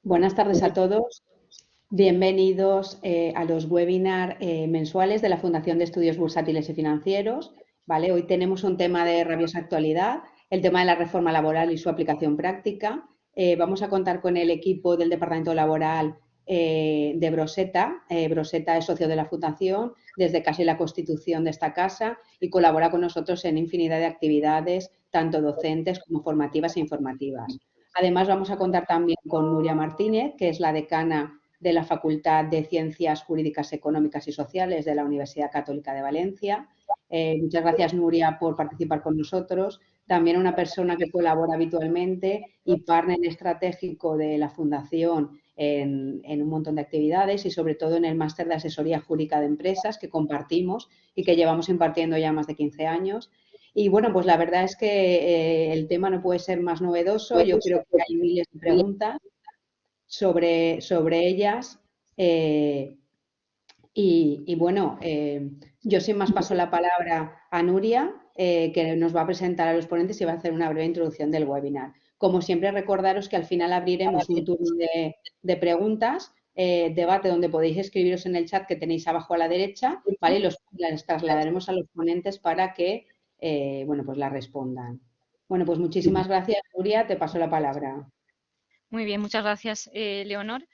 Buenas tardes a todos. Bienvenidos a los webinars mensuales de la Fundación de Estudios Bursátiles y Financieros. ¿Vale? Hoy tenemos un tema de rabiosa actualidad, el tema de la reforma laboral y su aplicación práctica. Vamos a contar con el equipo del Departamento Laboral de Broseta. Broseta es socio de la Fundación desde casi la constitución de esta casa y colabora con nosotros en infinidad de actividades, tanto docentes como formativas e informativas. Además, vamos a contar también con Nuria Martínez, que es la decana de la Facultad de Ciencias Jurídicas, Económicas y Sociales de la Universidad Católica de Valencia. Muchas gracias, Nuria, por participar con nosotros. También una persona que colabora habitualmente y partner estratégico de la Fundación en un montón de actividades y sobre todo en el máster de asesoría jurídica de empresas que compartimos y que llevamos impartiendo ya más de 15 años. Y bueno, pues la verdad es que el tema no puede ser más novedoso. Yo creo que hay miles de preguntas sobre ellas. eh, y bueno, yo sin más paso la palabra a Nuria, que nos va a presentar a los ponentes y va a hacer una breve introducción del webinar. Como siempre, recordaros que al final abriremos un turno de preguntas, debate, donde podéis escribiros en el chat que tenéis abajo a la derecha, ¿vale? Y las trasladaremos a los ponentes para que, bueno, pues las respondan. Bueno, pues muchísimas gracias, Nuria, te paso la palabra. Muy bien, muchas gracias, Leonor.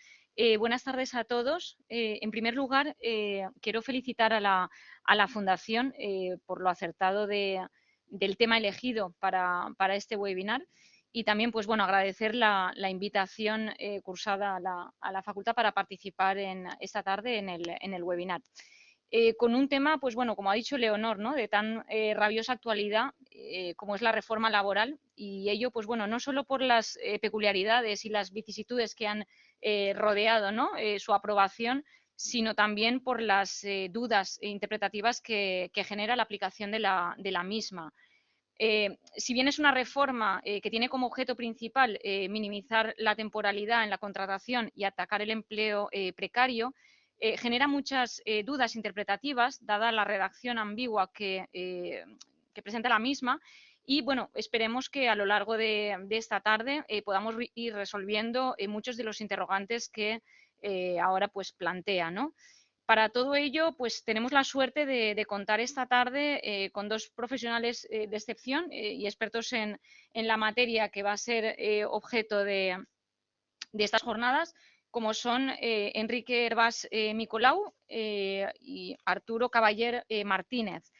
Buenas tardes a todos. En primer lugar, quiero felicitar a la Fundación por lo acertado del tema elegido para este webinar y también, pues bueno, agradecer la invitación cursada a la facultad para participar esta tarde en el webinar. Con un tema, pues bueno, como ha dicho Leonor, ¿no? De tan rabiosa actualidad como es la reforma laboral y ello, pues bueno, no solo por las peculiaridades y las vicisitudes que han rodeado, ¿no? Su aprobación, sino también por las dudas interpretativas que genera la aplicación de la misma. Si bien es una reforma que tiene como objeto principal minimizar la temporalidad en la contratación y atacar el empleo precario, genera muchas dudas interpretativas, dada la redacción ambigua que presenta la misma. Y bueno, esperemos que a lo largo de esta tarde podamos ir resolviendo muchos de los interrogantes que ahora pues plantea, ¿no? Para todo ello, pues tenemos la suerte de contar esta tarde con dos profesionales de excepción y expertos en la materia que va a ser objeto de estas jornadas, como son Enrique Hervás Micolau y Arturo Caballer Martínez.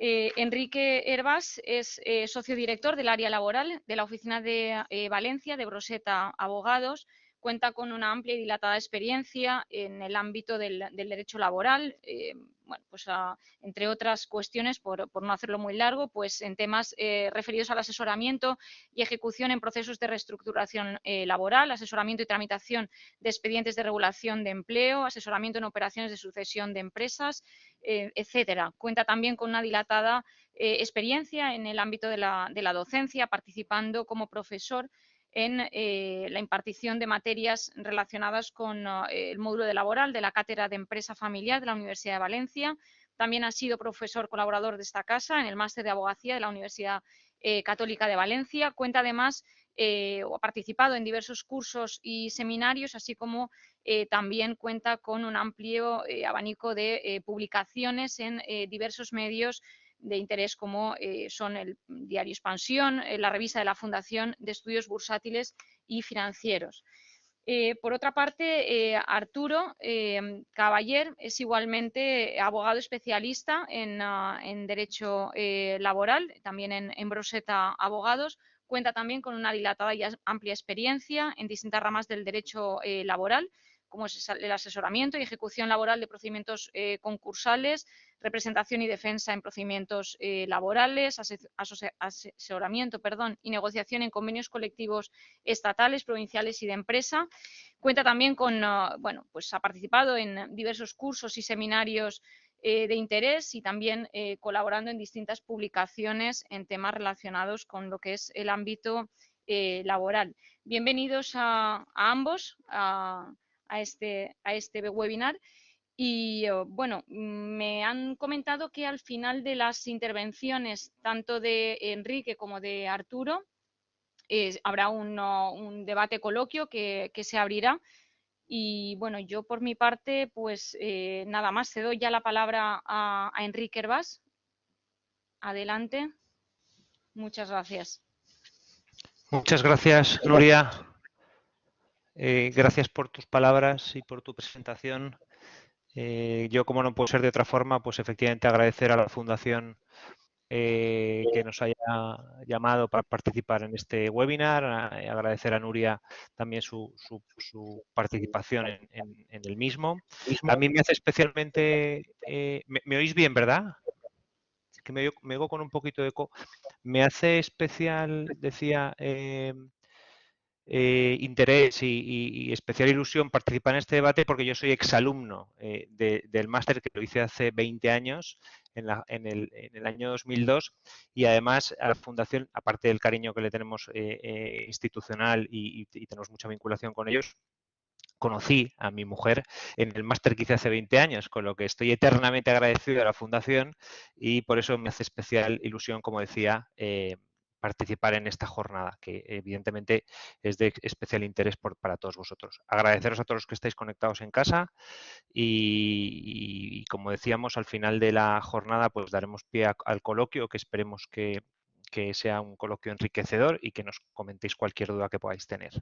Enrique Hervás es socio director del área laboral de la oficina de Valencia de Broseta Abogados. Cuenta con una amplia y dilatada experiencia en el ámbito del derecho laboral, bueno, pues entre otras cuestiones, por no hacerlo muy largo, pues en temas referidos al asesoramiento y ejecución en procesos de reestructuración laboral, asesoramiento y tramitación de expedientes de regulación de empleo, asesoramiento en operaciones de sucesión de empresas, etcétera. Cuenta también con una dilatada experiencia en el ámbito de la docencia, participando como profesor en la impartición de materias relacionadas con el módulo de laboral de la Cátedra de Empresa Familiar de la Universidad de Valencia. También ha sido profesor colaborador de esta casa en el máster de abogacía de la Universidad Católica de Valencia. Cuenta además o ha participado en diversos cursos y seminarios, así como también cuenta con un amplio abanico de publicaciones en diversos medios de interés como son el diario Expansión, la revista de la Fundación de Estudios Bursátiles y Financieros. Por otra parte, Arturo Caballer es igualmente abogado especialista en Derecho Laboral, también en Broseta Abogados. Cuenta también con una dilatada y amplia experiencia en distintas ramas del derecho laboral, como es el asesoramiento y ejecución laboral de procedimientos concursales, representación y defensa en procedimientos laborales, asesoramiento, y negociación en convenios colectivos estatales, provinciales y de empresa. Cuenta también con, bueno, pues ha participado en diversos cursos y seminarios de interés y también colaborando en distintas publicaciones en temas relacionados con lo que es el ámbito laboral. Bienvenidos a ambos a este webinar. Y bueno, me han comentado que al final de las intervenciones, tanto de Enrique como de Arturo, habrá un debate coloquio que se abrirá. Y bueno, yo por mi parte, pues nada más, cedo ya la palabra a Enrique Hervás. Adelante. Muchas gracias. Muchas gracias, Nuria. Gracias por tus palabras y por tu presentación. Yo, como no puedo ser de otra forma, pues efectivamente agradecer a la Fundación que nos haya llamado para participar en este webinar, agradecer a Nuria también su participación en el mismo. A mí me hace especialmente... ¿me oís bien, verdad? Es que me oigo con un poquito de eco. Me hace especial, decía... interés y especial ilusión participar en este debate porque yo soy exalumno del máster que lo hice hace 20 años, en el año 2002, y además a la Fundación, aparte del cariño que le tenemos institucional y tenemos mucha vinculación con ellos, conocí a mi mujer en el máster que hice hace 20 años, con lo que estoy eternamente agradecido a la Fundación y por eso me hace especial ilusión, como decía, participar en esta jornada, que evidentemente es de especial interés para todos vosotros. Agradeceros a todos los que estáis conectados en casa y como decíamos, al final de la jornada pues daremos pie al coloquio, que esperemos que sea un coloquio enriquecedor y que nos comentéis cualquier duda que podáis tener.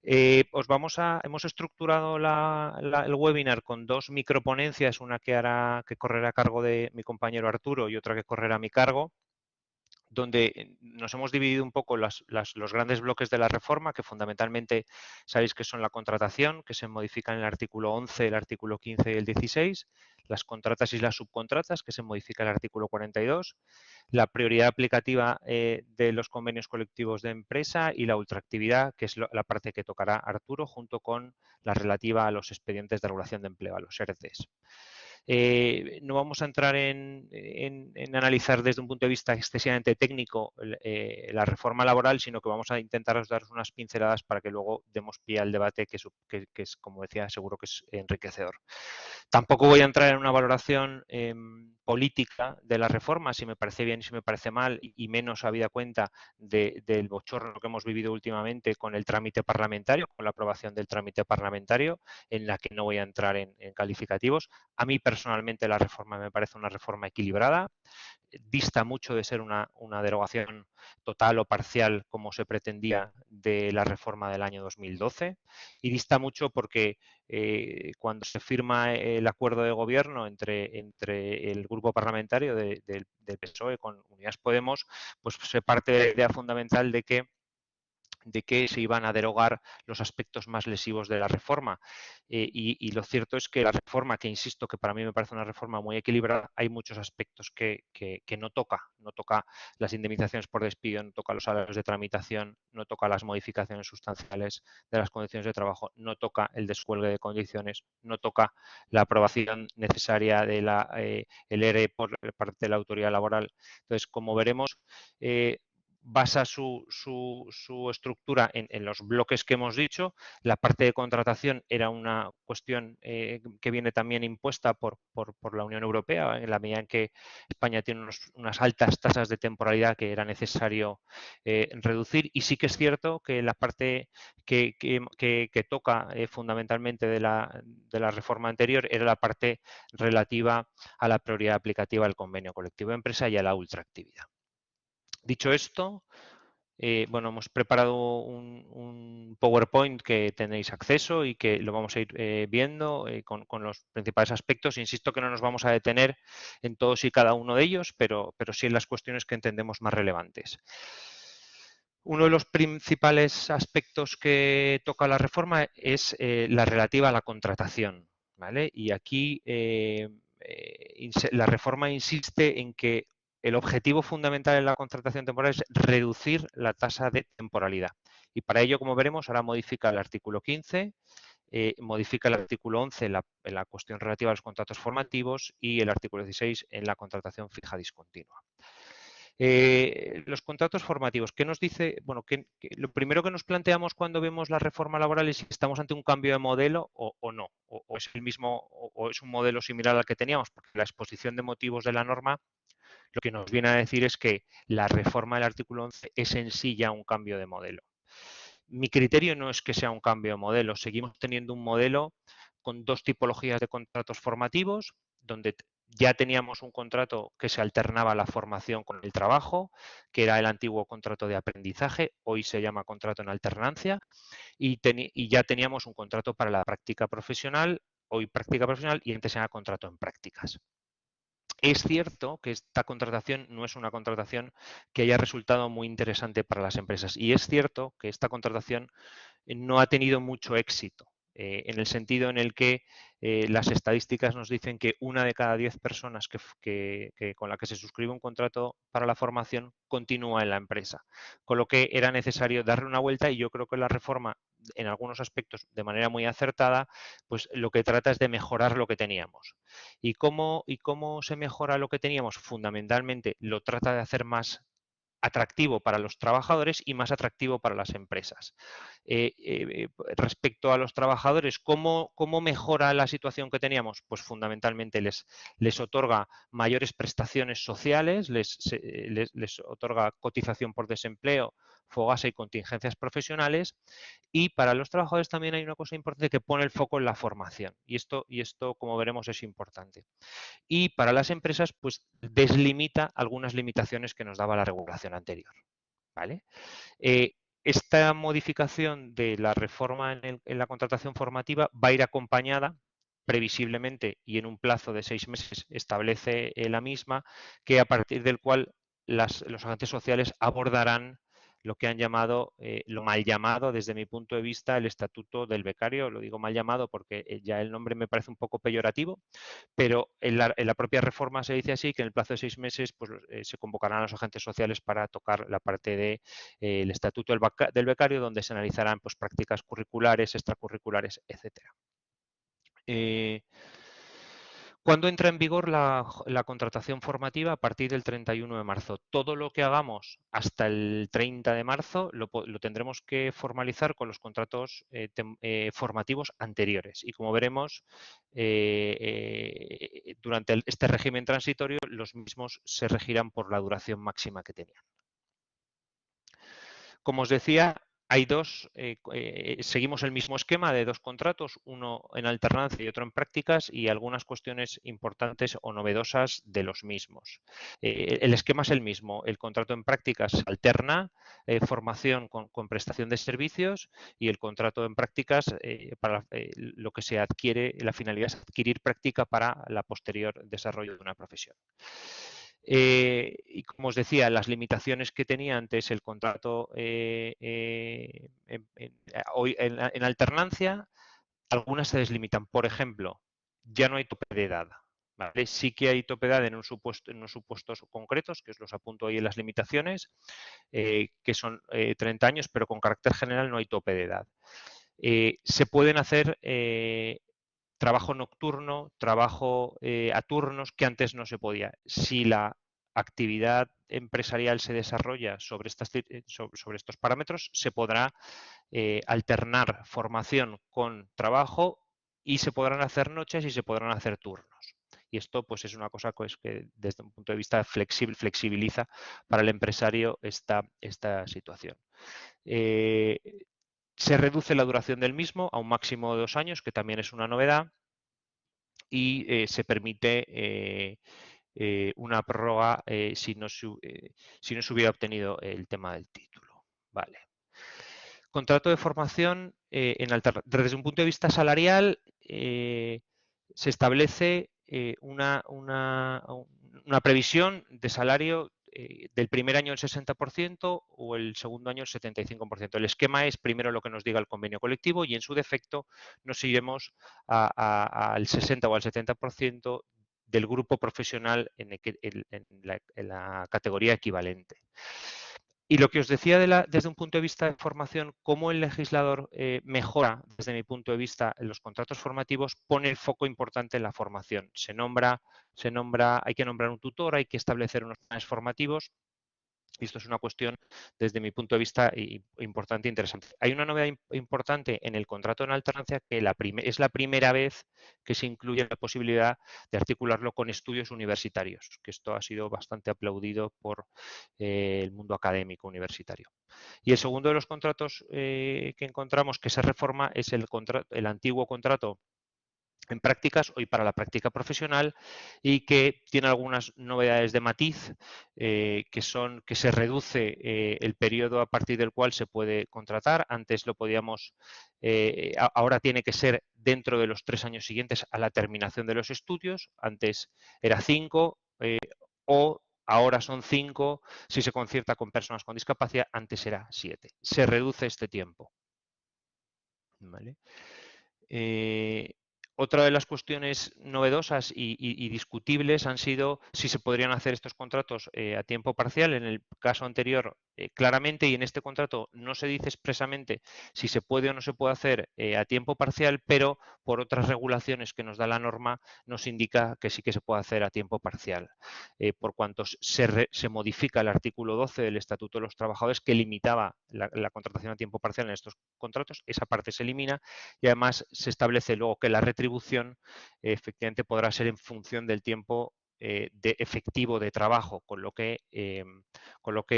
Hemos estructurado el webinar con dos microponencias, una que correrá a cargo de mi compañero Arturo y otra que correrá a mi cargo, donde nos hemos dividido un poco los grandes bloques de la reforma, que fundamentalmente sabéis que son la contratación, que se modifican en el artículo 11, el artículo 15 y el 16, las contratas y las subcontratas, que se modifica el artículo 42, la prioridad aplicativa de los convenios colectivos de empresa y la ultraactividad, que es la parte que tocará Arturo, junto con la relativa a los expedientes de regulación de empleo, a los ERTEs. No vamos a entrar en analizar desde un punto de vista excesivamente técnico la reforma laboral, sino que vamos a intentar daros unas pinceladas para que luego demos pie al debate que es, como decía, seguro que es enriquecedor. Tampoco voy a entrar en una valoración política de la reforma, si me parece bien y si me parece mal, y menos habida cuenta del bochorno que hemos vivido últimamente con el trámite parlamentario, con la aprobación del trámite parlamentario, en la que no voy a entrar en calificativos. A mí personalmente la reforma me parece una reforma equilibrada, dista mucho de ser una derogación total o parcial como se pretendía de la reforma del año 2012 y dista mucho porque cuando se firma el acuerdo de gobierno entre el grupo parlamentario del PSOE con Unidas Podemos, pues se parte de la idea fundamental de que se iban a derogar los aspectos más lesivos de la reforma. Y lo cierto es que la reforma, que insisto que para mí me parece una reforma muy equilibrada, hay muchos aspectos que no toca. No toca las indemnizaciones por despido, no toca los salarios de tramitación, no toca las modificaciones sustanciales de las condiciones de trabajo, no toca el descuelgue de condiciones, no toca la aprobación necesaria de el ERE por parte de la autoridad laboral. Entonces, como veremos, basa su estructura en los bloques que hemos dicho. La parte de contratación era una cuestión que viene también impuesta por la Unión Europea, en la medida en que España tiene unas altas tasas de temporalidad que era necesario reducir. Y sí que es cierto que la parte que toca fundamentalmente de la reforma anterior era la parte relativa a la prioridad aplicativa del convenio colectivo de empresa y a la ultraactividad. Dicho esto, bueno, hemos preparado un PowerPoint que tenéis acceso y que lo vamos a ir viendo con los principales aspectos. Insisto que no nos vamos a detener en todos y cada uno de ellos, pero sí en las cuestiones que entendemos más relevantes. Uno de los principales aspectos que toca la reforma es la relativa a la contratación, ¿vale? Y aquí la reforma insiste en que el objetivo fundamental en la contratación temporal es reducir la tasa de temporalidad. Y para ello, como veremos, ahora modifica el artículo 15, modifica el artículo 11 en la cuestión relativa a los contratos formativos y el artículo 16 en la contratación fija discontinua. Los contratos formativos, ¿qué nos dice? Bueno, lo primero que nos planteamos cuando vemos la reforma laboral es si estamos ante un cambio de modelo o no, o es el mismo, o es un modelo similar al que teníamos, porque la exposición de motivos de la norma lo que nos viene a decir es que la reforma del artículo 11 es en sí ya un cambio de modelo. Mi criterio no es que sea un cambio de modelo, seguimos teniendo un modelo con dos tipologías de contratos formativos, donde ya teníamos un contrato que se alternaba la formación con el trabajo, que era el antiguo contrato de aprendizaje, hoy se llama contrato en alternancia, y ya teníamos un contrato para la práctica profesional, hoy práctica profesional, y antes era contrato en prácticas. Es cierto que esta contratación no es una contratación que haya resultado muy interesante para las empresas, y es cierto que esta contratación no ha tenido mucho éxito, en el sentido en el que las estadísticas nos dicen que 1 de cada 10 personas con la que se suscribe un contrato para la formación continúa en la empresa, con lo que era necesario darle una vuelta, y yo creo que la reforma, en algunos aspectos de manera muy acertada, pues lo que trata es de mejorar lo que teníamos. ¿Y cómo se mejora lo que teníamos? Fundamentalmente lo trata de hacer más atractivo para los trabajadores y más atractivo para las empresas. Respecto a los trabajadores, ¿cómo mejora la situación que teníamos? Pues fundamentalmente les otorga mayores prestaciones sociales, les otorga cotización por desempleo, fogasa y contingencias profesionales, y para los trabajadores también hay una cosa importante que pone el foco en la formación, y esto, como veremos, es importante. Y para las empresas, pues deslimita algunas limitaciones que nos daba la regulación anterior, ¿vale? Esta modificación de la reforma en la contratación formativa va a ir acompañada, previsiblemente y en un plazo de 6 meses establece la misma, que a partir del cual los agentes sociales abordarán lo que han llamado, lo mal llamado desde mi punto de vista, el estatuto del becario. Lo digo mal llamado porque ya el nombre me parece un poco peyorativo, pero en la propia reforma se dice así, que en el plazo de 6 meses pues, se convocarán a los agentes sociales para tocar la parte del estatuto del becario, donde se analizarán pues, prácticas curriculares, extracurriculares, etcétera. ¿Cuándo entra en vigor la contratación formativa? A partir del 31 de marzo. Todo lo que hagamos hasta el 30 de marzo lo tendremos que formalizar con los contratos formativos anteriores. Y como veremos, durante este régimen transitorio, los mismos se regirán por la duración máxima que tenían. Como os decía, hay seguimos el mismo esquema de 2 contratos, uno en alternancia y otro en prácticas, y algunas cuestiones importantes o novedosas de los mismos. El esquema es el mismo. El contrato en prácticas alterna formación con prestación de servicios, y el contrato en prácticas, para lo que se adquiere, la finalidad es adquirir práctica para la posterior desarrollo de una profesión. Y como os decía, las limitaciones que tenía antes el contrato hoy en alternancia, algunas se deslimitan. Por ejemplo, ya no hay tope de edad. ¿Vale? Sí que hay tope de edad en unos supuestos concretos, que os los apunto ahí en las limitaciones, que son 30 años, pero con carácter general no hay tope de edad. Se pueden hacer trabajo nocturno, trabajo a turnos, que antes no se podía. Si la actividad empresarial se desarrolla sobre estos parámetros, se podrá alternar formación con trabajo, y se podrán hacer noches y se podrán hacer turnos. Y esto pues es una cosa pues, que desde un punto de vista flexibiliza para el empresario esta situación. Se reduce la duración del mismo a un máximo de 2 años, que también es una novedad, y se permite una prórroga si no se hubiera obtenido el tema del título. Vale. Contrato de formación desde un punto de vista salarial, se establece una previsión de salario del primer año el 60% o el segundo año el 75%. El esquema es primero lo que nos diga el convenio colectivo, y en su defecto nos iremos al 60 o al 70% del grupo profesional en la categoría equivalente. Y lo que os decía desde un punto de vista de formación, cómo el legislador mejora, desde mi punto de vista, en los contratos formativos, pone el foco importante en la formación. Hay que nombrar un tutor, hay que establecer unos planes formativos, Y esto es una cuestión, desde mi punto de vista, importante e interesante. Hay una novedad importante en el contrato en alternancia que es la primera vez que se incluye la posibilidad de articularlo con estudios universitarios, que esto ha sido bastante aplaudido por el mundo académico universitario. Y el segundo de los contratos que encontramos que se reforma es el antiguo contrato en prácticas, hoy para la práctica profesional, y que tiene algunas novedades de matiz, que son que se reduce el periodo a partir del cual se puede contratar. Antes lo podíamos, ahora tiene que ser dentro de los 3 años siguientes a la terminación de los estudios. Antes era 5 o ahora son 5 si se concierta con personas con discapacidad, antes era 7. Se reduce este tiempo. ¿Vale? Otra de las cuestiones novedosas y discutibles han sido si se podrían hacer estos contratos a tiempo parcial. En el caso anterior, claramente, y en este contrato no se dice expresamente si se puede o no se puede hacer a tiempo parcial, pero por otras regulaciones que nos da la norma nos indica que sí que se puede hacer a tiempo parcial. Por cuanto se modifica el artículo 12 del Estatuto de los Trabajadores que limitaba la contratación a tiempo parcial en estos contratos, esa parte se elimina y además se establece luego que la retribución efectivamente podrá ser en función del tiempo efectivo de trabajo, con lo que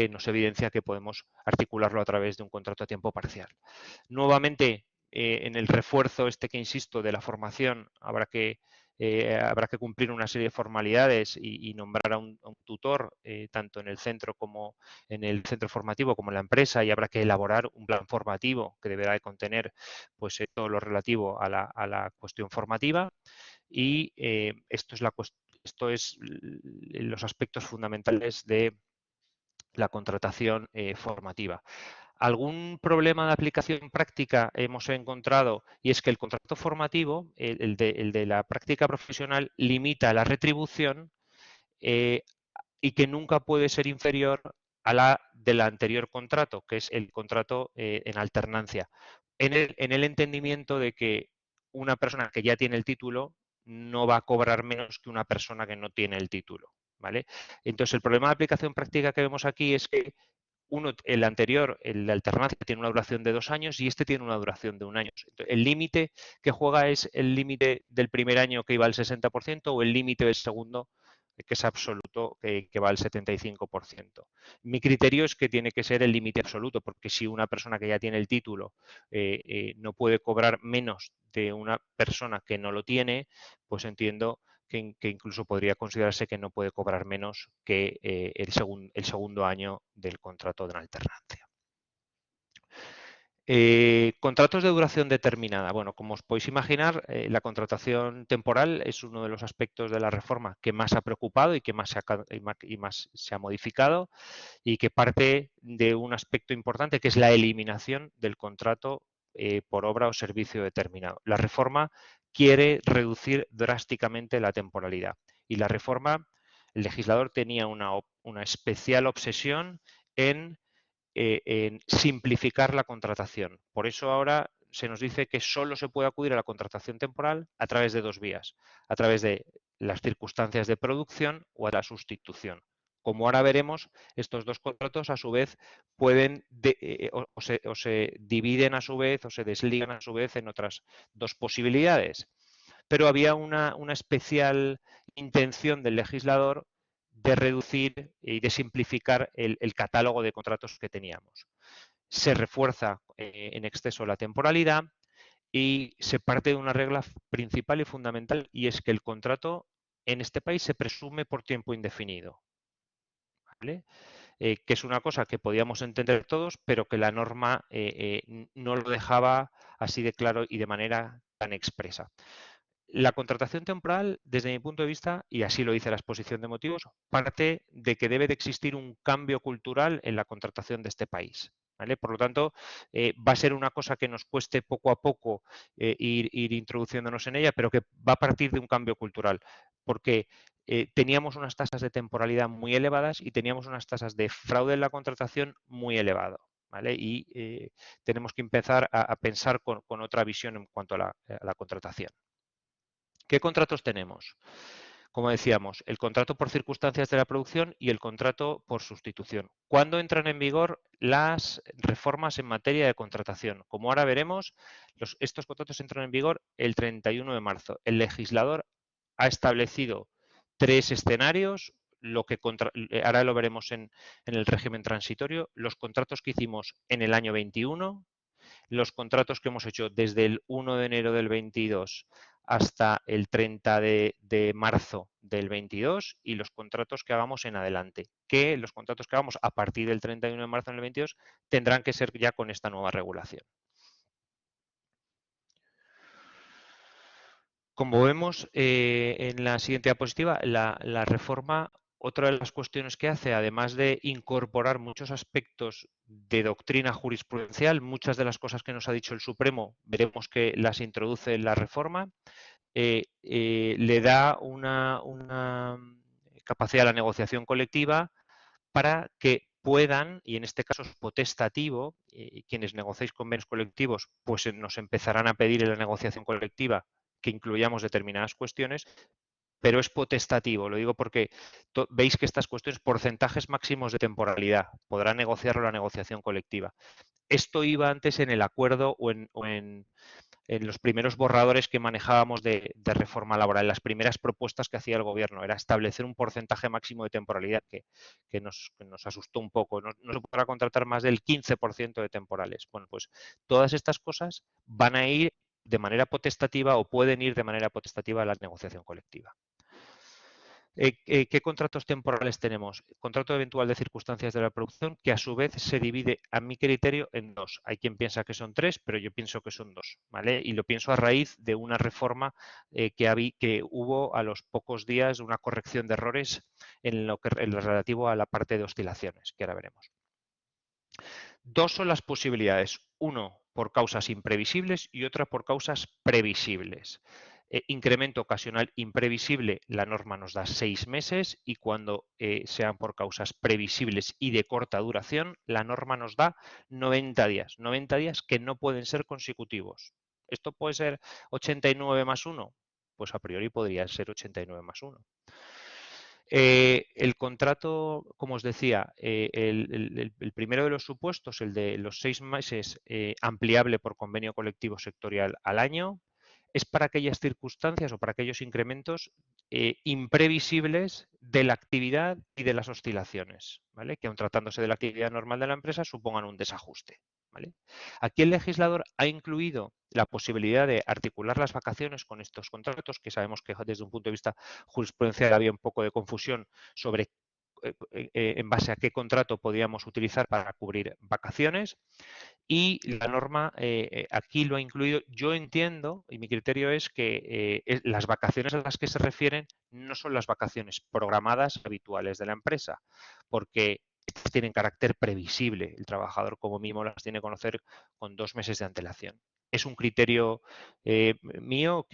nos evidencia que podemos articularlo a través de un contrato a tiempo parcial. Nuevamente, en el refuerzo que insisto de la formación habrá que cumplir una serie de formalidades y nombrar a un tutor, tanto en el centro como en el centro formativo como en la empresa, y habrá que elaborar un plan formativo que deberá de contener pues, todo lo relativo a la cuestión formativa. Y esto es los aspectos fundamentales de la contratación formativa. Algún problema de aplicación práctica hemos encontrado, y es que el contrato formativo, el de la práctica profesional, limita la retribución y que nunca puede ser inferior a la del anterior contrato, que es el contrato en alternancia, en el entendimiento de que una persona que ya tiene el título no va a cobrar menos que una persona que no tiene el título. ¿Vale? Entonces, el problema de aplicación práctica que vemos aquí es que el anterior, el de alternancia, tiene una duración de 2 años y este tiene una duración de 1 año. El límite que juega es el límite del primer año, que iba al 60%, o el límite del segundo, que es absoluto, que va al 75%. Mi criterio es que tiene que ser el límite absoluto, porque si una persona que ya tiene el título no puede cobrar menos de una persona que no lo tiene, pues entiendo que incluso podría considerarse que no puede cobrar menos que el segundo año del contrato de alternancia. Contratos de duración determinada. Bueno, como os podéis imaginar, la contratación temporal es uno de los aspectos de la reforma que más ha preocupado y que más se ha modificado, y que parte de un aspecto importante que es la eliminación del contrato por obra o servicio determinado. La reforma quiere reducir drásticamente la temporalidad, y la reforma, el legislador tenía una especial obsesión en simplificar la contratación. Por eso ahora se nos dice que solo se puede acudir a la contratación temporal a través de 2 vías, a través de las circunstancias de producción o a la sustitución. Como ahora veremos, estos 2 contratos a su vez pueden o se dividen a su vez o se desligan a su vez en otras 2 posibilidades. Pero había una especial intención del legislador de reducir y de simplificar el catálogo de contratos que teníamos. Se refuerza en exceso la temporalidad y se parte de una regla principal y fundamental, y es que el contrato en este país se presume por tiempo indefinido. ¿Vale? Que es una cosa que podíamos entender todos, pero que la norma no lo dejaba así de claro y de manera tan expresa. La contratación temporal, desde mi punto de vista, y así lo dice la exposición de motivos, parte de que debe de existir un cambio cultural en la contratación de este país. ¿Vale? Por lo tanto, va a ser una cosa que nos cueste poco a poco ir introduciéndonos en ella, pero que va a partir de un cambio cultural, porque teníamos unas tasas de temporalidad muy elevadas y teníamos unas tasas de fraude en la contratación muy elevado. ¿Vale? Y tenemos que empezar a pensar con otra visión en cuanto a la contratación. ¿Qué contratos tenemos? como decíamos, el contrato por circunstancias de la producción y el contrato por sustitución. ¿Cuándo entran en vigor las reformas en materia de contratación? Como ahora veremos, estos contratos entran en vigor el 31 de marzo. El legislador ha establecido 3 escenarios, ahora lo veremos en el régimen transitorio, los contratos que hicimos en el año 21, los contratos que hemos hecho desde el 1 de enero del 22 hasta el 30 de marzo del 22 y los contratos que hagamos en adelante, que los contratos que hagamos a partir del 31 de marzo del 22 tendrán que ser ya con esta nueva regulación. Como vemos en la siguiente diapositiva, la reforma, otra de las cuestiones que hace, además de incorporar muchos aspectos de doctrina jurisprudencial, muchas de las cosas que nos ha dicho el Supremo, veremos que las introduce en la reforma, le da una capacidad a la negociación colectiva para que puedan, y en este caso es potestativo, quienes negociéis convenios colectivos, pues nos empezarán a pedir en la negociación colectiva que incluyamos determinadas cuestiones, pero es potestativo. Lo digo porque veis que estas cuestiones, porcentajes máximos de temporalidad, podrá negociarlo la negociación colectiva. Esto iba antes en el acuerdo o en los primeros borradores que manejábamos de reforma laboral, las primeras propuestas que hacía el gobierno, era establecer un porcentaje máximo de temporalidad que nos asustó un poco. No se podrá contratar más del 15% de temporales. Bueno, pues todas estas cosas van a ir de manera potestativa o pueden ir de manera potestativa a la negociación colectiva. ¿Qué contratos temporales tenemos? Contrato eventual de circunstancias de la producción, que a su vez se divide, a mi criterio, en 2. Hay quien piensa que son 3, pero yo pienso que son 2, ¿vale? Y lo pienso a raíz de una reforma que hubo a los pocos días, una corrección de errores en lo relativo a la parte de oscilaciones, que ahora veremos. 2 son las posibilidades. Uno, por causas imprevisibles y otra por causas previsibles. Incremento ocasional imprevisible, la norma nos da 6 meses y cuando sean por causas previsibles y de corta duración, la norma nos da 90 días. 90 días que no pueden ser consecutivos. ¿Esto puede ser 89 más 1? Pues a priori podría ser 89 más 1. El contrato, como os decía, el primero de los supuestos, el de los 6 meses ampliable por convenio colectivo sectorial al año, es para aquellas circunstancias o para aquellos incrementos imprevisibles de la actividad y de las oscilaciones, ¿vale? Que aun tratándose de la actividad normal de la empresa supongan un desajuste, ¿vale? Aquí el legislador ha incluido la posibilidad de articular las vacaciones con estos contratos, que sabemos que desde un punto de vista jurisprudencial había un poco de confusión sobre en base a qué contrato podíamos utilizar para cubrir vacaciones. Y la norma aquí lo ha incluido. Yo entiendo, y mi criterio es que las vacaciones a las que se refieren no son las vacaciones programadas habituales de la empresa, porque estas tienen carácter previsible. El trabajador como mínimo las tiene que conocer con 2 meses de antelación. Es un criterio mío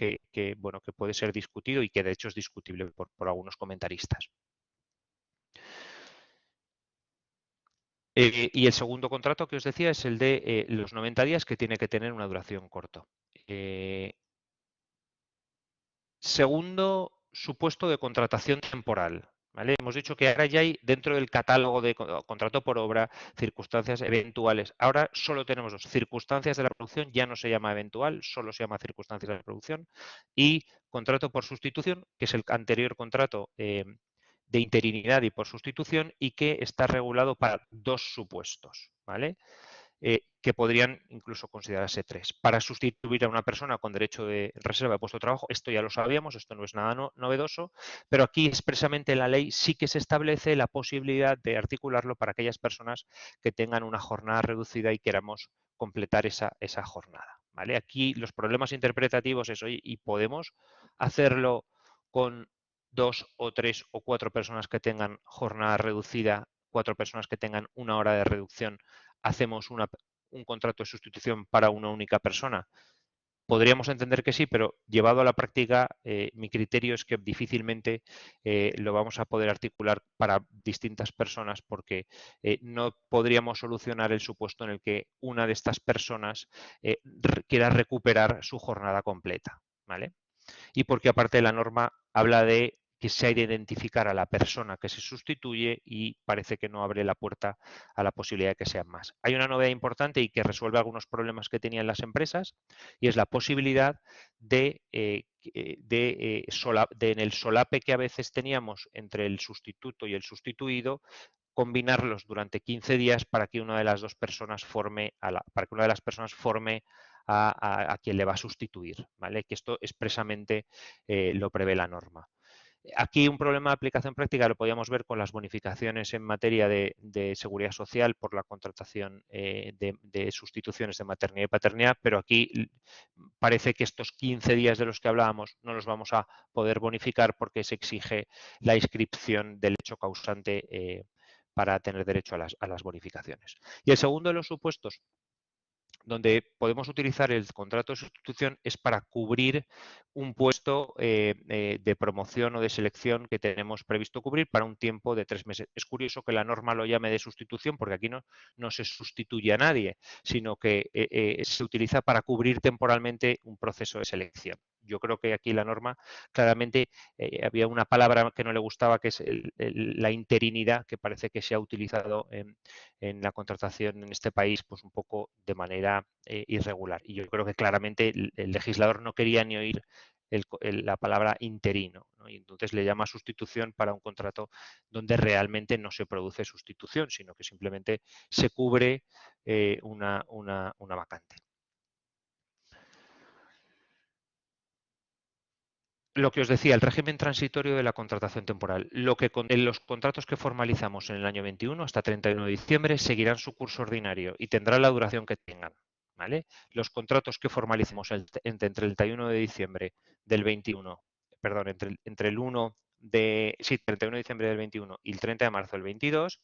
bueno, que puede ser discutido y que de hecho es discutible por algunos comentaristas. Y el segundo contrato que os decía es el de los 90 días, que tiene que tener una duración corta. Segundo supuesto de contratación temporal. ¿Vale? Hemos dicho que ahora ya hay dentro del catálogo de contrato por obra circunstancias eventuales. Ahora solo tenemos 2. Circunstancias de la producción, ya no se llama eventual, solo se llama circunstancias de la producción. Y contrato por sustitución, que es el anterior contrato de interinidad y por sustitución y que está regulado para 2 supuestos, ¿vale? Que podrían incluso considerarse 3. Para sustituir a una persona con derecho de reserva de puesto de trabajo, esto ya lo sabíamos, esto no es nada novedoso, pero aquí expresamente en la ley sí que se establece la posibilidad de articularlo para aquellas personas que tengan una jornada reducida y queramos completar esa jornada, ¿vale? Aquí los problemas interpretativos es, oye, y podemos hacerlo con 2 o 3 o 4 personas que tengan jornada reducida, 4 personas que tengan 1 hora de reducción, hacemos un contrato de sustitución para una única persona. Podríamos entender que sí, pero llevado a la práctica, mi criterio es que difícilmente lo vamos a poder articular para distintas personas porque no podríamos solucionar el supuesto en el que una de estas personas quiera recuperar su jornada completa, ¿vale? Y porque aparte la norma habla de que se ha de identificar a la persona que se sustituye y parece que no abre la puerta a la posibilidad de que sean más. Hay una novedad importante y que resuelve algunos problemas que tenían las empresas y es la posibilidad de en el solape que a veces teníamos entre el sustituto y el sustituido, combinarlos durante 15 días para que una de las dos personas forme a quien le va a sustituir, ¿vale? Que esto expresamente lo prevé la norma. Aquí un problema de aplicación práctica lo podíamos ver con las bonificaciones en materia de seguridad social por la contratación de sustituciones de maternidad y paternidad, pero aquí parece que estos 15 días de los que hablábamos no los vamos a poder bonificar porque se exige la inscripción del hecho causante para tener derecho a las bonificaciones. Y el segundo de los supuestos donde podemos utilizar el contrato de sustitución es para cubrir un puesto de promoción o de selección que tenemos previsto cubrir para un tiempo de 3 meses. Es curioso que la norma lo llame de sustitución porque aquí no se sustituye a nadie, sino que se utiliza para cubrir temporalmente un proceso de selección. Yo creo que aquí la norma claramente había una palabra que no le gustaba, que es la interinidad, que parece que se ha utilizado en la contratación en este país pues un poco de manera irregular. Y yo creo que claramente el legislador no quería ni oír la palabra interino, ¿no? Y entonces le llama sustitución para un contrato donde realmente no se produce sustitución, sino que simplemente se cubre una vacante. Lo que os decía, el régimen transitorio de la contratación temporal. En los contratos que formalizamos en el año 21 hasta 31 de diciembre seguirán su curso ordinario y tendrán la duración que tengan, ¿vale? Los contratos que formalicemos entre el 31 de diciembre del 21, perdón, entre el 31 de diciembre del 21 y el 30 de marzo del 22,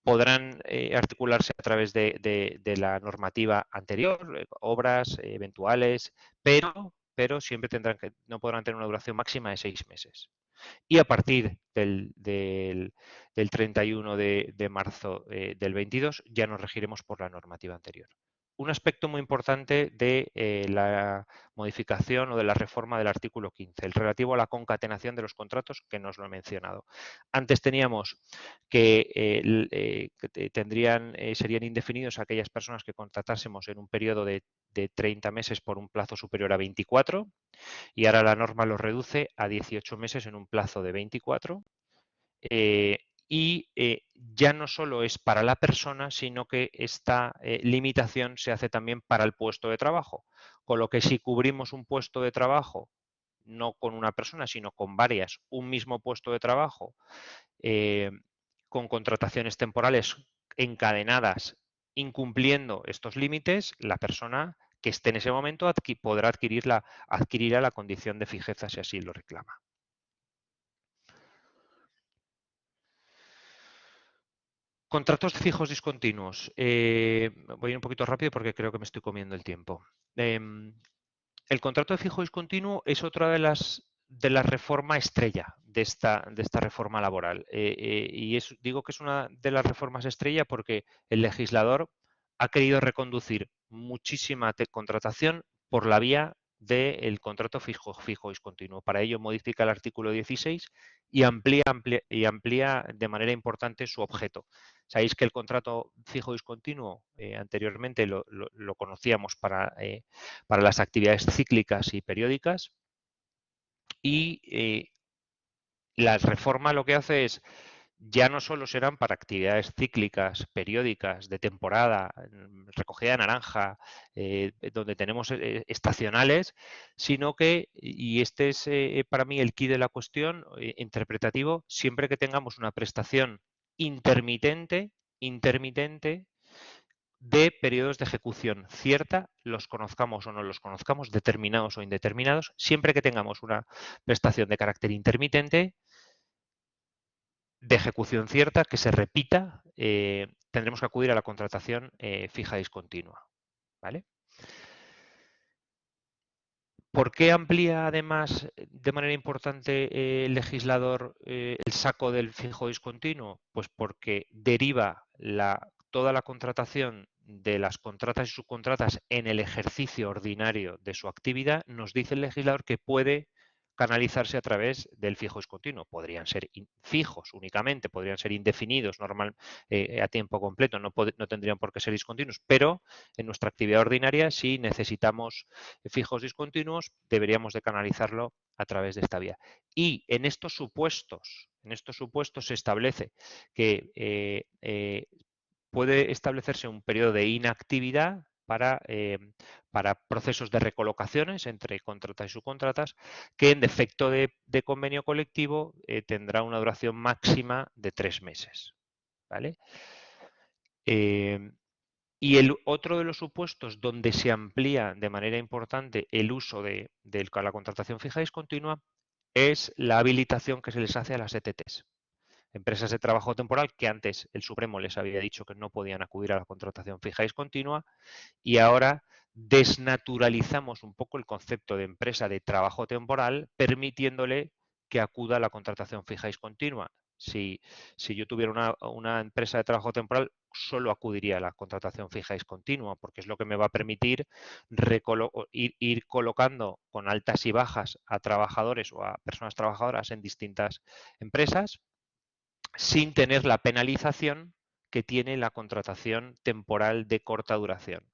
podrán articularse a través de la normativa anterior, obras eventuales, pero siempre no podrán tener una duración máxima de 6 meses. Y a partir del 31 de marzo del 22 ya nos regiremos por la normativa anterior. Un aspecto muy importante de la modificación o de la reforma del artículo 15, el relativo a la concatenación de los contratos, que no os lo he mencionado. Antes teníamos que serían indefinidos aquellas personas que contratásemos en un periodo de 30 meses por un plazo superior a 24 y ahora la norma lo reduce a 18 meses en un plazo de 24 y ya no solo es para la persona, sino que esta limitación se hace también para el puesto de trabajo. Con lo que si cubrimos un puesto de trabajo, no con una persona, sino con varias, un mismo puesto de trabajo, con contrataciones temporales encadenadas, incumpliendo estos límites, la persona que esté en ese momento podrá adquirirá la condición de fijeza si así lo reclama. Contratos fijos discontinuos. Voy a ir un poquito rápido porque creo que me estoy comiendo el tiempo. El contrato de fijo discontinuo es otra de las reformas estrella de esta reforma laboral. Y digo que es una de las reformas estrella porque el legislador ha querido reconducir muchísima contratación por la vía del contrato fijo discontinuo. Para ello modifica el artículo 16 y amplía de manera importante su objeto. Sabéis que el contrato fijo discontinuo anteriormente lo conocíamos para las actividades cíclicas y periódicas y la reforma lo que hace es ya no solo serán para actividades cíclicas, periódicas, de temporada, recogida de naranja, donde tenemos estacionales, sino que, y este es para mí el quid de la cuestión, interpretativo, siempre que tengamos una prestación intermitente de periodos de ejecución cierta, los conozcamos o no los conozcamos, determinados o indeterminados, siempre que tengamos una prestación de carácter intermitente, de ejecución cierta, que se repita, tendremos que acudir a la contratación fija discontinua. ¿Vale? ¿Por qué amplía además de manera importante el legislador el saco del fijo discontinuo? Pues porque deriva toda la contratación de las contratas y subcontratas en el ejercicio ordinario de su actividad, nos dice el legislador que puede canalizarse a través del fijo discontinuo. Podrían ser fijos únicamente, podrían ser indefinidos normal, a tiempo completo, no tendrían por qué ser discontinuos, pero en nuestra actividad ordinaria, si necesitamos fijos discontinuos, deberíamos de canalizarlo a través de esta vía. Y en estos supuestos se establece que puede establecerse un periodo de inactividad para procesos de recolocaciones entre contratas y subcontratas, que en defecto de convenio colectivo tendrá una duración máxima de 3 meses. ¿Vale? Y el otro de los supuestos donde se amplía de manera importante el uso de la contratación fija y discontinua es la habilitación que se les hace a las ETTs. Empresas de trabajo temporal que antes el Supremo les había dicho que no podían acudir a la contratación fija y discontinua, y ahora desnaturalizamos un poco el concepto de empresa de trabajo temporal, permitiéndole que acuda a la contratación fija y discontinua. Si yo tuviera una empresa de trabajo temporal, solo acudiría a la contratación fija y discontinua, porque es lo que me va a permitir ir colocando con altas y bajas a trabajadores o a personas trabajadoras en distintas empresas, sin tener la penalización que tiene la contratación temporal de corta duración.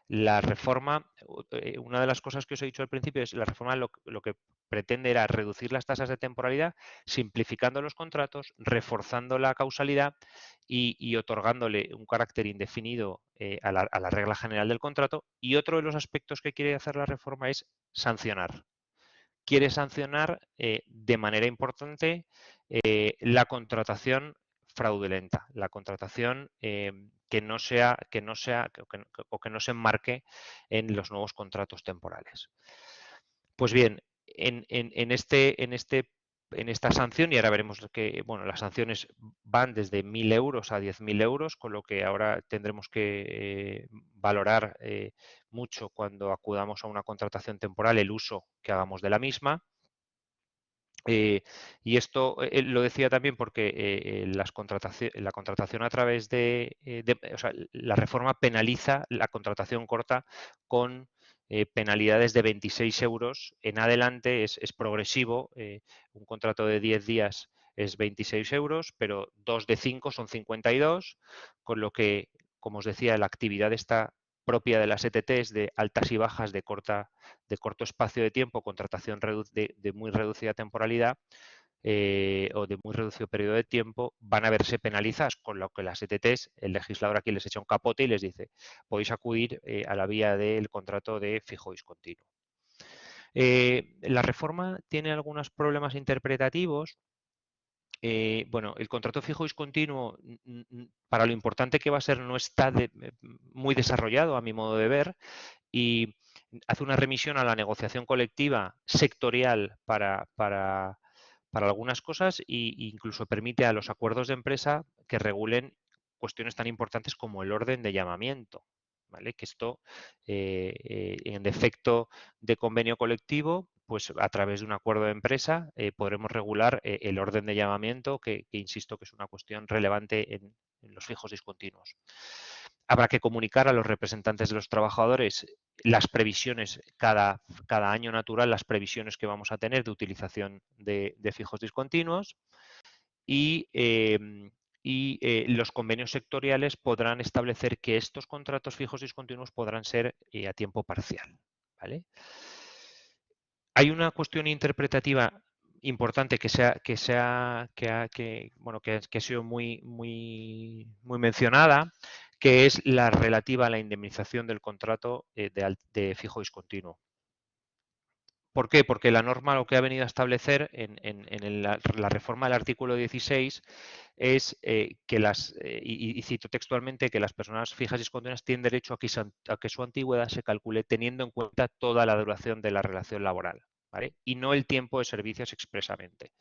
La reforma, una de las cosas que os he dicho al principio es la reforma lo que pretende era reducir las tasas de temporalidad, simplificando los contratos, reforzando la causalidad y otorgándole un carácter indefinido a la regla general del contrato. Y otro de los aspectos que quiere hacer la reforma es sancionar. Quiere sancionar de manera importante la contratación fraudulenta, la contratación que no se enmarque en los nuevos contratos temporales. Pues bien, en esta sanción, y ahora veremos que las sanciones van desde 1.000 euros a 10.000 euros, con lo que ahora tendremos que valorar mucho cuando acudamos a una contratación temporal el uso que hagamos de la misma. Y esto lo decía también porque la contratación a través o sea, la reforma penaliza la contratación corta con penalidades de 26 euros. En adelante es progresivo. Un contrato de 10 días es 26 euros, pero 2 de 5 son 52, con lo que, como os decía, la actividad está propia de las ETTs de altas y bajas de corto espacio de tiempo, contratación de muy reducida temporalidad o de muy reducido periodo de tiempo, van a verse penalizadas, con lo que las ETTs, el legislador aquí les echa un capote y les dice, podéis acudir a la vía del contrato de fijo discontinuo. La reforma tiene algunos problemas interpretativos. El contrato fijo discontinuo, para lo importante que va a ser, no está muy desarrollado a mi modo de ver, y hace una remisión a la negociación colectiva sectorial para algunas cosas, e incluso permite a los acuerdos de empresa que regulen cuestiones tan importantes como el orden de llamamiento. ¿Vale? Que esto, en defecto de convenio colectivo, pues a través de un acuerdo de empresa podremos regular el orden de llamamiento, que insisto que es una cuestión relevante en los fijos discontinuos. Habrá que comunicar a los representantes de los trabajadores las previsiones, cada año natural, las previsiones que vamos a tener de utilización de fijos discontinuos, y los convenios sectoriales podrán establecer que estos contratos fijos discontinuos podrán ser a tiempo parcial. ¿Vale? Hay una cuestión interpretativa importante que ha sido muy mencionada, que es la relativa a la indemnización del contrato de fijo discontinuo. ¿Por qué? Porque la norma lo que ha venido a establecer en la reforma del artículo 16 es y cito textualmente, que las personas fijas y discontinuas tienen derecho a que su antigüedad se calcule teniendo en cuenta toda la duración de la relación laboral, ¿vale? Y no el tiempo de servicios expresamente.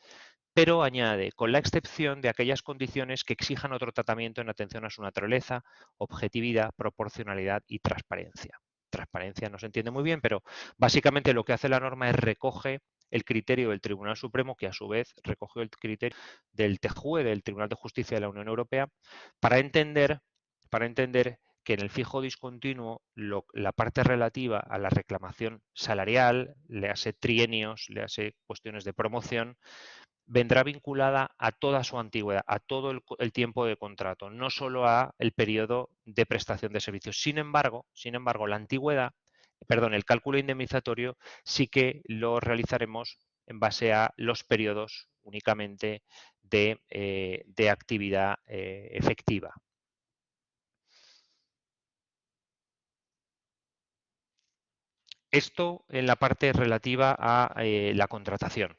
Pero añade, con la excepción de aquellas condiciones que exijan otro tratamiento en atención a su naturaleza, objetividad, proporcionalidad y transparencia. Transparencia no se entiende muy bien, pero básicamente lo que hace la norma es recoge el criterio del Tribunal Supremo, que a su vez recogió el criterio del TJUE, del Tribunal de Justicia de la Unión Europea, para entender que en el fijo discontinuo la parte relativa a la reclamación salarial, le hace trienios, le hace cuestiones de promoción, vendrá vinculada a toda su antigüedad, a todo el tiempo de contrato, no solo a el periodo de prestación de servicios. Sin embargo, la antigüedad, perdón, el cálculo indemnizatorio sí que lo realizaremos en base a los periodos únicamente de actividad efectiva. Esto en la parte relativa a la contratación.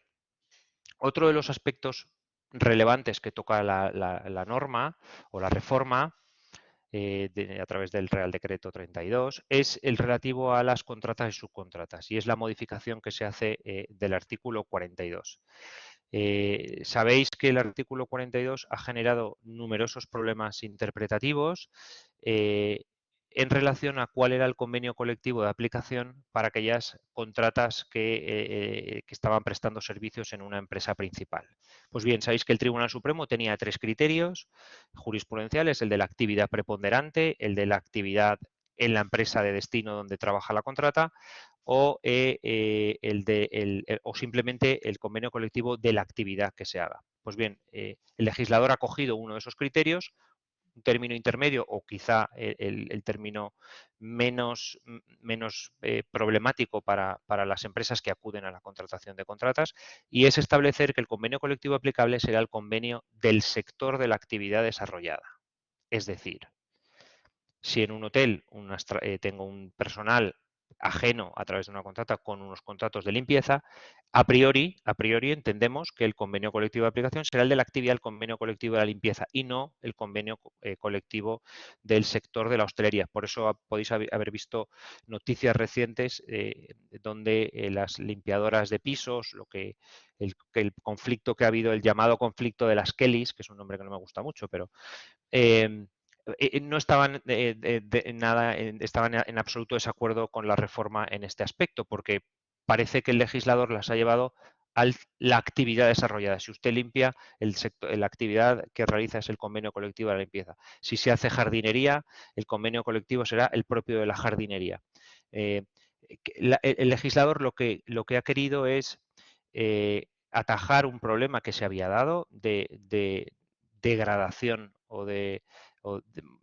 Otro de los aspectos relevantes que toca la norma o la reforma a través del Real Decreto 32 es el relativo a las contratas y subcontratas, y es la modificación que se hace del artículo 42. Sabéis que el artículo 42 ha generado numerosos problemas interpretativos en relación a cuál era el convenio colectivo de aplicación para aquellas contratas que estaban prestando servicios en una empresa principal. Pues bien, sabéis que el Tribunal Supremo tenía 3 criterios jurisprudenciales: el de la actividad preponderante, el de la actividad en la empresa de destino donde trabaja la contrata, o simplemente el convenio colectivo de la actividad que se haga. Pues bien, el legislador ha cogido uno de esos criterios, un término intermedio o quizá el término menos problemático para las empresas que acuden a la contratación de contratas, y es establecer que el convenio colectivo aplicable será el convenio del sector de la actividad desarrollada. Es decir, si en un hotel tengo un personal ajeno a través de una contrata con unos contratos de limpieza, a priori entendemos que el convenio colectivo de aplicación será el de la actividad del convenio colectivo de la limpieza y no el convenio colectivo del sector de la hostelería. Por eso podéis haber visto noticias recientes donde las limpiadoras de pisos, el conflicto que ha habido, el llamado conflicto de las Kellys, que es un nombre que no me gusta mucho, pero no estaban estaban en absoluto desacuerdo con la reforma en este aspecto, porque parece que el legislador las ha llevado a la actividad desarrollada. Si usted limpia, la actividad que realiza es el convenio colectivo de la limpieza. Si se hace jardinería, el convenio colectivo será el propio de la jardinería. El legislador lo que ha querido es atajar un problema que se había dado de degradación o de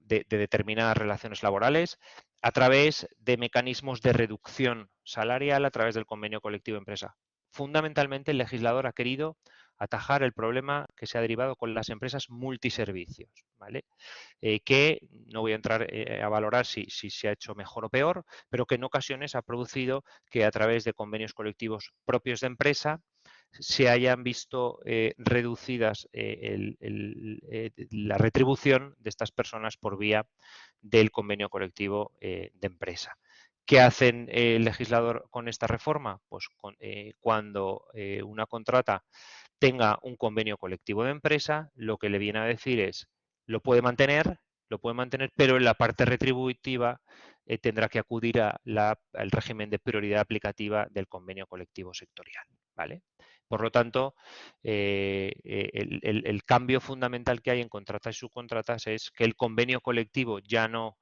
determinadas relaciones laborales a través de mecanismos de reducción salarial a través del convenio colectivo de empresa. Fundamentalmente, el legislador ha querido atajar el problema que se ha derivado con las empresas multiservicios, ¿vale? Que no voy a entrar a valorar si se ha hecho mejor o peor, pero que en ocasiones ha producido que a través de convenios colectivos propios de empresa se hayan visto reducidas la retribución de estas personas por vía del convenio colectivo de empresa. ¿Qué hacen el legislador con esta reforma? Pues cuando una contrata tenga un convenio colectivo de empresa, lo que le viene a decir es, lo puede mantener, pero en la parte retributiva tendrá que acudir al régimen de prioridad aplicativa del convenio colectivo sectorial, ¿vale? Por lo tanto, el cambio fundamental que hay en contratas y subcontratas es que el convenio colectivo ya no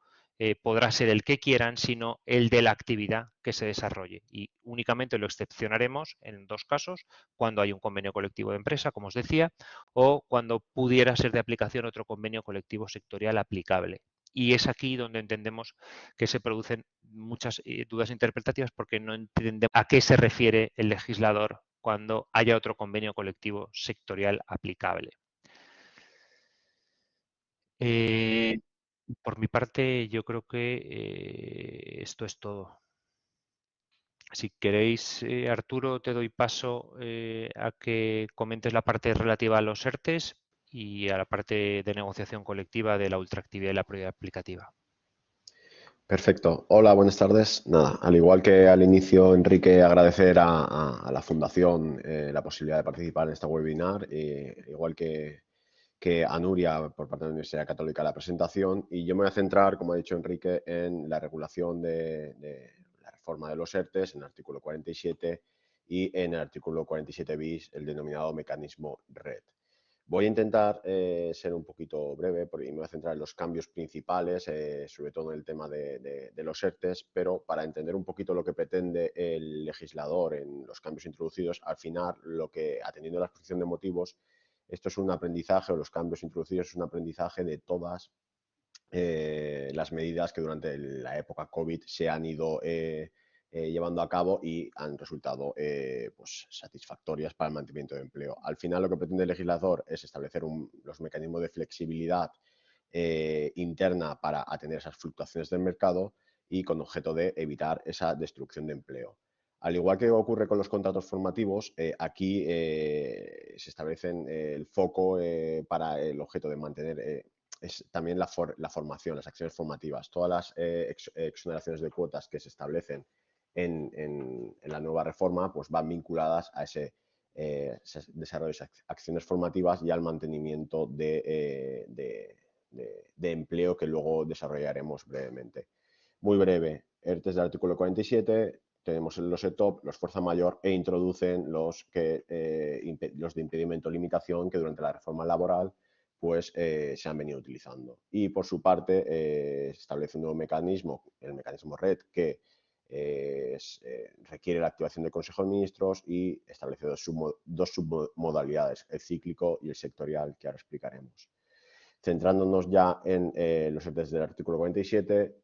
podrá ser el que quieran, sino el de la actividad que se desarrolle. Y únicamente lo excepcionaremos en 2 casos: cuando hay un convenio colectivo de empresa, como os decía, o cuando pudiera ser de aplicación otro convenio colectivo sectorial aplicable. Y es aquí donde entendemos que se producen muchas dudas interpretativas, porque no entendemos a qué se refiere el legislador cuando haya otro convenio colectivo sectorial aplicable. Por mi parte, yo creo que esto es todo. Si queréis, Arturo, te doy paso a que comentes la parte relativa a los ERTEs y a la parte de negociación colectiva de la ultraactividad y la prioridad aplicativa. Perfecto. Hola, buenas tardes. Nada, al igual que al inicio, Enrique, agradecer a la Fundación la posibilidad de participar en este webinar, igual que a Nuria por parte de la Universidad Católica la presentación. Y yo me voy a centrar, como ha dicho Enrique, en la regulación de la reforma de los ERTEs, en el artículo 47 y en el artículo 47 bis, el denominado mecanismo RED. Voy a intentar ser un poquito breve porque me voy a centrar en los cambios principales, sobre todo en el tema de los ERTEs, pero para entender un poquito lo que pretende el legislador en los cambios introducidos, al final, atendiendo a la exposición de motivos, esto es un aprendizaje, o los cambios introducidos es un aprendizaje de todas las medidas que durante la época COVID se han ido llevando a cabo y han resultado pues, satisfactorias para el mantenimiento de empleo. Al final, lo que pretende el legislador es establecer los mecanismos de flexibilidad interna para atender esas fluctuaciones del mercado y con objeto de evitar esa destrucción de empleo. Al igual que ocurre con los contratos formativos, aquí se establecen el foco para el objeto de mantener es también la formación, las acciones formativas. Todas las exoneraciones de cuotas que se establecen en la nueva reforma pues van vinculadas a ese desarrollo de acciones formativas y al mantenimiento de empleo que luego desarrollaremos brevemente. Muy breve, ERTES del artículo 47, tenemos los ETOP, los fuerza mayor e introducen los de impedimento o limitación que durante la reforma laboral pues se han venido utilizando. Y por su parte se establece un nuevo mecanismo, el mecanismo RED, que requiere la activación del Consejo de Ministros y establece dos submodalidades, el cíclico y el sectorial, que ahora explicaremos. Centrándonos ya en los ERTEs del artículo 47,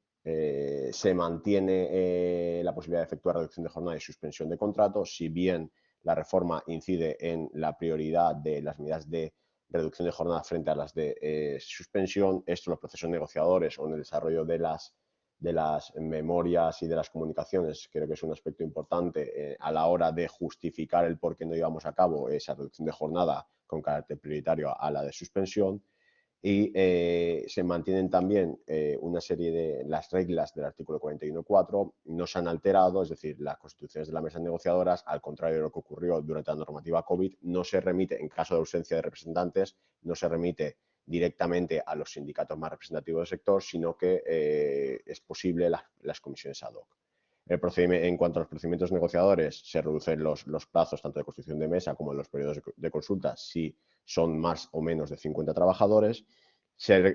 se mantiene la posibilidad de efectuar reducción de jornada y suspensión de contrato, si bien la reforma incide en la prioridad de las medidas de reducción de jornada frente a las de suspensión. Esto en los procesos negociadores o en el desarrollo de las memorias y de las comunicaciones creo que es un aspecto importante a la hora de justificar el por qué no llevamos a cabo esa reducción de jornada con carácter prioritario a la de suspensión. Y se mantienen también una serie de las reglas del artículo 41.4, no se han alterado, es decir, las constituciones de las mesas negociadoras, al contrario de lo que ocurrió durante la normativa COVID, no se remite, en caso de ausencia de representantes, no se remite directamente a los sindicatos más representativos del sector, sino que es posible las comisiones ad hoc. En cuanto a los procedimientos negociadores, se reducen los plazos tanto de constitución de mesa como en los periodos de consulta si son más o menos de 50 trabajadores.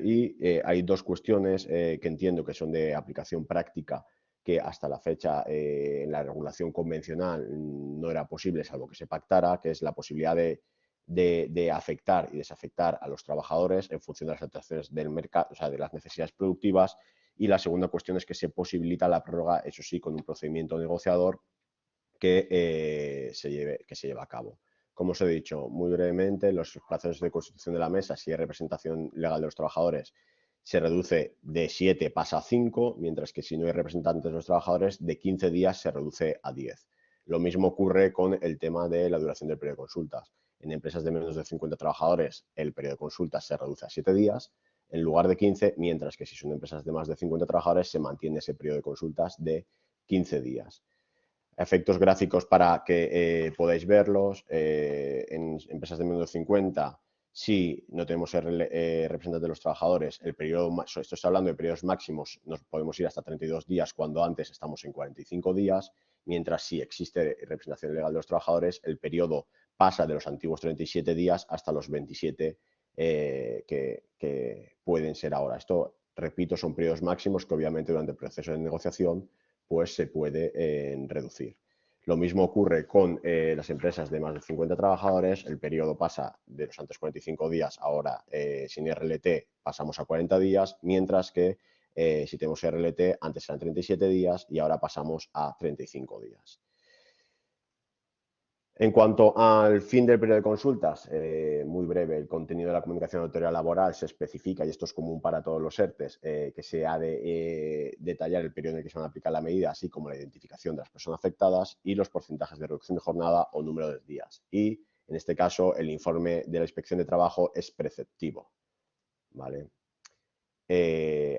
Y hay dos cuestiones que entiendo que son de aplicación práctica que hasta la fecha en la regulación convencional no era posible, salvo que se pactara, que es la posibilidad de afectar y desafectar a los trabajadores en función de las alteraciones del mercado, o sea, de las necesidades productivas. Y la segunda cuestión es que se posibilita la prórroga, eso sí, con un procedimiento negociador que se lleva a cabo. Como os he dicho, muy brevemente, los plazos de constitución de la mesa, si hay representación legal de los trabajadores, se reduce de 7, pasa a 5, mientras que si no hay representantes de los trabajadores, de 15 días se reduce a 10. Lo mismo ocurre con el tema de la duración del periodo de consultas. En empresas de menos de 50 trabajadores, el periodo de consultas se reduce a 7 días, en lugar de 15, mientras que si son empresas de más de 50 trabajadores, se mantiene ese periodo de consultas de 15 días. Efectos gráficos para que podáis verlos. En empresas de menos de 50, si no tenemos representantes de los trabajadores, el periodo, esto está hablando de periodos máximos, nos podemos ir hasta 32 días cuando antes estamos en 45 días, mientras si existe representación legal de los trabajadores, el periodo pasa de los antiguos 37 días hasta los 27 que pueden ser ahora. Esto, repito, son periodos máximos que obviamente durante el proceso de negociación pues se puede reducir. Lo mismo ocurre con las empresas de más de 50 trabajadores, el periodo pasa de los antes 45 días, ahora sin RLT pasamos a 40 días, mientras que si tenemos RLT antes eran 37 días y ahora pasamos a 35 días. En cuanto al fin del periodo de consultas, muy breve, el contenido de la comunicación de autoridad laboral se especifica, y esto es común para todos los ERTEs, que se ha de detallar el periodo en el que se van a aplicar la medida, así como la identificación de las personas afectadas y los porcentajes de reducción de jornada o número de días. Y, en este caso, el informe de la Inspección de Trabajo es preceptivo, ¿vale?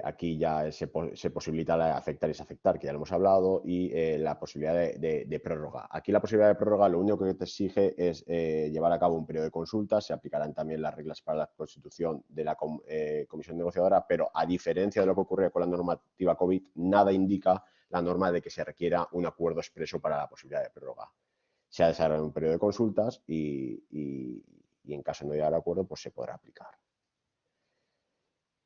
Aquí ya se posibilita afectar y desafectar, que ya lo hemos hablado, y la posibilidad de prórroga. Aquí la posibilidad de prórroga lo único que te exige es llevar a cabo un periodo de consultas, se aplicarán también las reglas para la constitución de la comisión negociadora, pero a diferencia de lo que ocurría con la normativa COVID, nada indica la norma de que se requiera un acuerdo expreso para la posibilidad de prórroga. Se ha desarrollado un periodo de consultas y y en caso de no llegar a acuerdo, pues se podrá aplicar.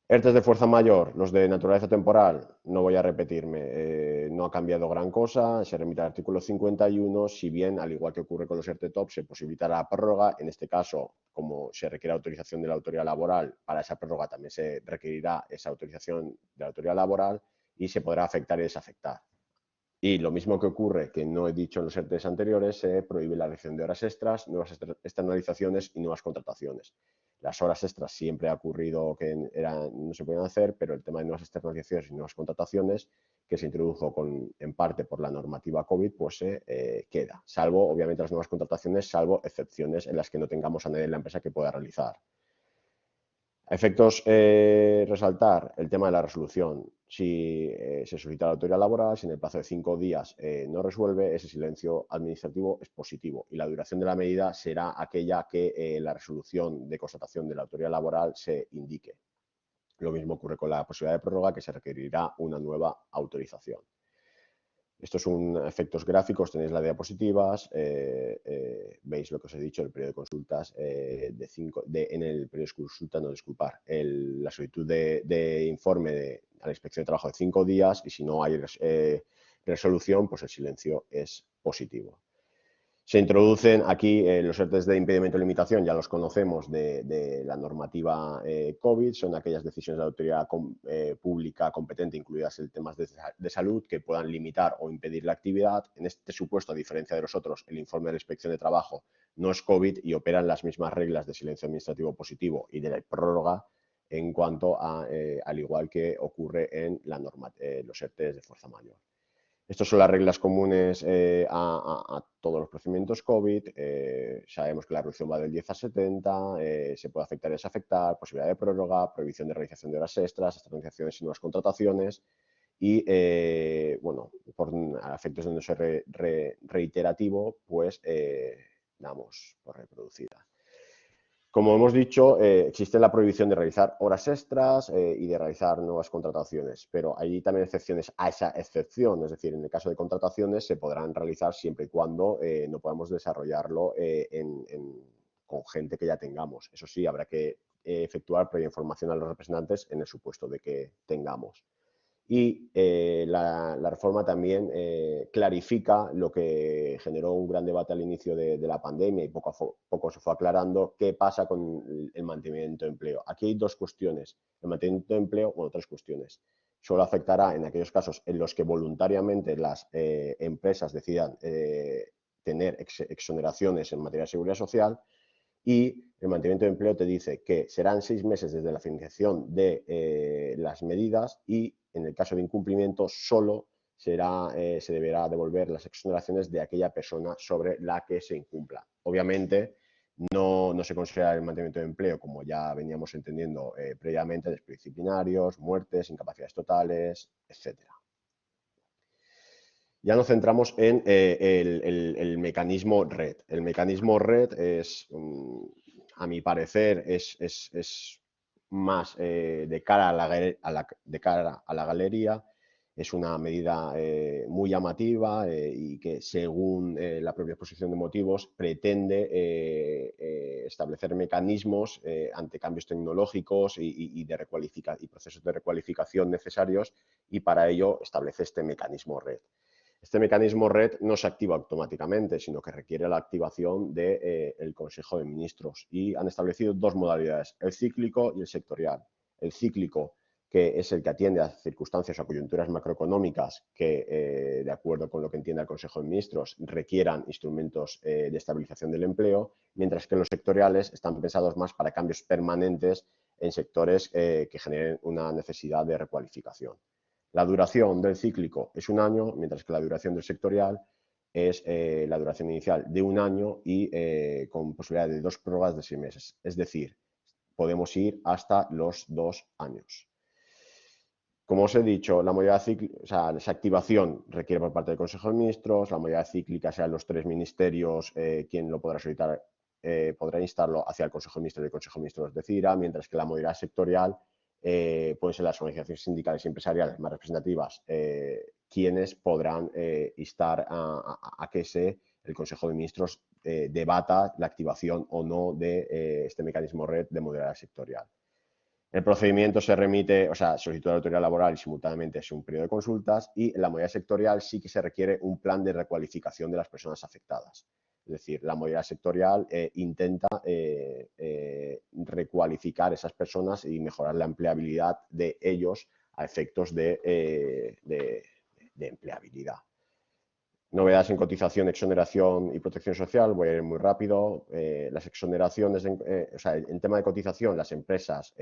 ERTEs de fuerza mayor, los de naturaleza temporal, no voy a repetirme, no ha cambiado gran cosa, se remite al artículo 51, si bien, al igual que ocurre con los ERTE top, se posibilita la prórroga, en este caso, como se requiere autorización de la autoridad laboral, para esa prórroga también se requerirá esa autorización de la autoridad laboral y se podrá afectar y desafectar. Y lo mismo que ocurre, que no he dicho en los ERTEs anteriores, se prohíbe la realización de horas extras, nuevas externalizaciones y nuevas contrataciones. Las horas extras siempre ha ocurrido que no se podían hacer, pero el tema de nuevas externalizaciones y nuevas contrataciones, que se introdujo en parte por la normativa COVID, pues se queda. Salvo, obviamente, las nuevas contrataciones, salvo excepciones en las que no tengamos a nadie en la empresa que pueda realizar. A efectos, resaltar el tema de la resolución. Si se solicita la autoridad laboral, si en el plazo de 5 días no resuelve, ese silencio administrativo es positivo y la duración de la medida será aquella que la resolución de constatación de la autoridad laboral se indique. Lo mismo ocurre con la posibilidad de prórroga, que se requerirá una nueva autorización. Estos son efectos gráficos, tenéis las diapositivas, veis lo que os he dicho, el periodo de consultas en el periodo de consulta, no, disculpar, la solicitud de informe a la inspección de trabajo de 5 días y si no hay resolución, pues el silencio es positivo. Se introducen aquí los ERTEs de impedimento y limitación, ya los conocemos de la normativa COVID, son aquellas decisiones de la autoridad pública competente, incluidas en temas de salud, que puedan limitar o impedir la actividad. En este supuesto, a diferencia de los otros, el informe de la inspección de trabajo no es COVID y operan las mismas reglas de silencio administrativo positivo y de la prórroga en cuanto a, al igual que ocurre en los ERTEs de fuerza mayor. Estas son las reglas comunes a todos los procedimientos COVID. Sabemos que la reducción va del 10 a 70, se puede afectar y desafectar, posibilidad de prórroga, prohibición de realización de horas extras, externalizaciones y nuevas contrataciones. Y, bueno, por efectos de no ser reiterativo, pues damos por reproducida. Como hemos dicho, existe la prohibición de realizar horas extras y de realizar nuevas contrataciones, pero hay también excepciones a esa excepción, es decir, en el caso de contrataciones se podrán realizar siempre y cuando no podamos desarrollarlo con gente que ya tengamos. Eso sí, habrá que efectuar previa información a los representantes en el supuesto de que tengamos. Y la reforma también clarifica lo que generó un gran debate al inicio de la pandemia y poco a poco se fue aclarando qué pasa con el mantenimiento de empleo. Aquí hay dos cuestiones. El mantenimiento de empleo, bueno, tres cuestiones. Solo afectará en aquellos casos en los que voluntariamente las empresas decidan tener exoneraciones en materia de seguridad social. Y el mantenimiento de empleo te dice que serán 6 meses desde la finalización de las medidas y en el caso de incumplimiento solo se deberá devolver las exoneraciones de aquella persona sobre la que se incumpla. Obviamente no se considera el mantenimiento de empleo, como ya veníamos entendiendo previamente, despidos disciplinarios, muertes, incapacidades totales, etcétera. Ya nos centramos en el mecanismo red. El mecanismo red es, a mi parecer, es más de cara a la galería. Es una medida muy llamativa y que, según la propia exposición de motivos, pretende establecer mecanismos ante cambios tecnológicos y procesos de recualificación necesarios, y para ello establece este mecanismo red. Este mecanismo red no se activa automáticamente, sino que requiere la activación del Consejo de Ministros y han establecido dos modalidades, el cíclico y el sectorial. El cíclico, que es el que atiende a circunstancias o coyunturas macroeconómicas que, de acuerdo con lo que entienda el Consejo de Ministros, requieran instrumentos de estabilización del empleo, mientras que los sectoriales están pensados más para cambios permanentes en sectores que generen una necesidad de recualificación. La duración del cíclico es 1 año, mientras que la duración del sectorial es la duración inicial de 1 año y con posibilidad de 2 prórrogas de 6 meses. Es decir, podemos ir hasta los 2 años. Como os he dicho, la modalidad cíclica, o sea, esa activación requiere por parte del Consejo de Ministros, la modalidad cíclica serán los 3 ministerios quien lo podrá solicitar, podrá instarlo hacia el Consejo de Ministros y el Consejo de Ministros decidirá, mientras que la modalidad sectorial pueden ser las organizaciones sindicales y empresariales más representativas quienes podrán instar a que el Consejo de Ministros debata la activación o no de este mecanismo red de modalidad sectorial. El procedimiento se remite, o sea, solicitud de autoridad laboral y simultáneamente es un periodo de consultas, y en la modalidad sectorial sí que se requiere un plan de recualificación de las personas afectadas. Es decir, la modalidad sectorial intenta recualificar esas personas y mejorar la empleabilidad de ellos a efectos de empleabilidad. Novedades en cotización, exoneración y protección social, voy a ir muy rápido. Las exoneraciones, o sea, en tema de cotización, las empresas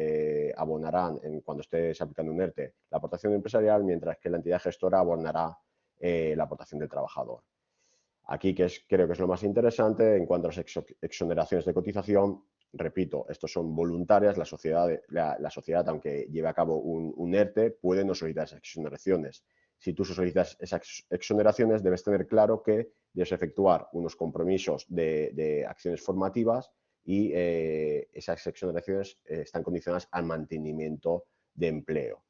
abonarán, cuando estés aplicando un ERTE, la aportación empresarial, mientras que la entidad gestora abonará la aportación del trabajador. Aquí, creo que es lo más interesante, en cuanto a las exoneraciones de cotización, repito, estos son voluntarias, la sociedad, aunque lleve a cabo un ERTE, puede no solicitar esas exoneraciones. Si tú solicitas esas exoneraciones, debes tener claro que debes efectuar unos compromisos de acciones formativas y esas exoneraciones están condicionadas al mantenimiento de empleo.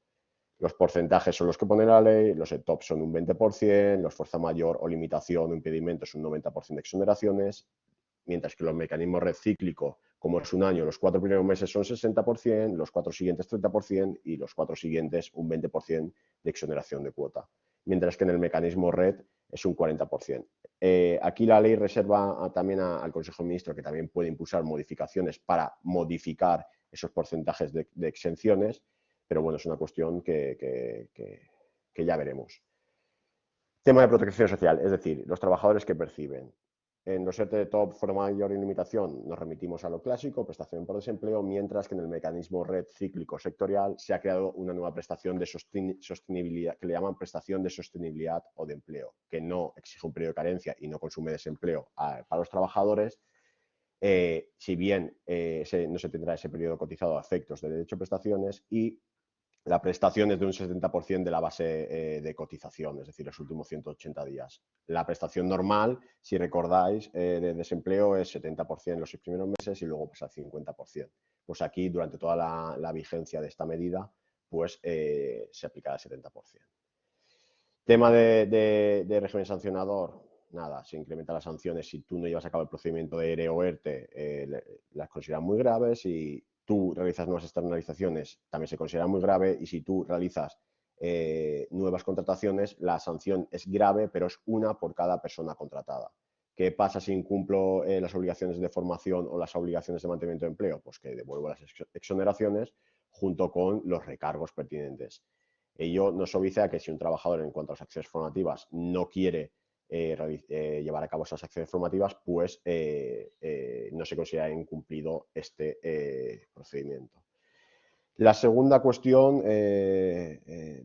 Los porcentajes son los que pone la ley, los ETOP son un 20%, los fuerza mayor o limitación o impedimento es un 90% de exoneraciones, mientras que los mecanismos red cíclico, como es un año, los 4 primeros meses son 60%, los 4 siguientes 30% y los 4 siguientes un 20% de exoneración de cuota, mientras que en el mecanismo red es un 40%. Aquí la ley reserva también al Consejo de Ministros, que también puede impulsar modificaciones para modificar esos porcentajes de exenciones, pero bueno, es una cuestión que ya veremos. Tema de protección social, es decir, los trabajadores que perciben. En los ERTE de top, fuerza mayor y limitación nos remitimos a lo clásico, prestación por desempleo, mientras que en el mecanismo red cíclico sectorial se ha creado una nueva prestación de sostenibilidad, que le llaman prestación de sostenibilidad o de empleo, que no exige un periodo de carencia y no consume desempleo para los trabajadores. Si bien no se tendrá ese periodo cotizado a efectos de derecho a prestaciones, y la prestación es de un 70% de la base de cotización, es decir, los últimos 180 días. La prestación normal, si recordáis, de desempleo es 70% en los 6 primeros meses y luego pasa al 50%. Pues aquí, durante toda la vigencia de esta medida, pues se aplicará el 70%. Tema de régimen sancionador, nada, se incrementan las sanciones si tú no llevas a cabo el procedimiento de ERE o ERTE, las consideran muy graves, y tú realizas nuevas externalizaciones, también se considera muy grave, y si tú realizas nuevas contrataciones, la sanción es grave, pero es una por cada persona contratada. ¿Qué pasa si incumplo las obligaciones de formación o las obligaciones de mantenimiento de empleo? Pues que devuelvo las exoneraciones junto con los recargos pertinentes. Ello nos obedece a que si un trabajador, en cuanto a las acciones formativas, no quiere llevar a cabo esas acciones formativas, pues no se considera incumplido este procedimiento. La segunda cuestión de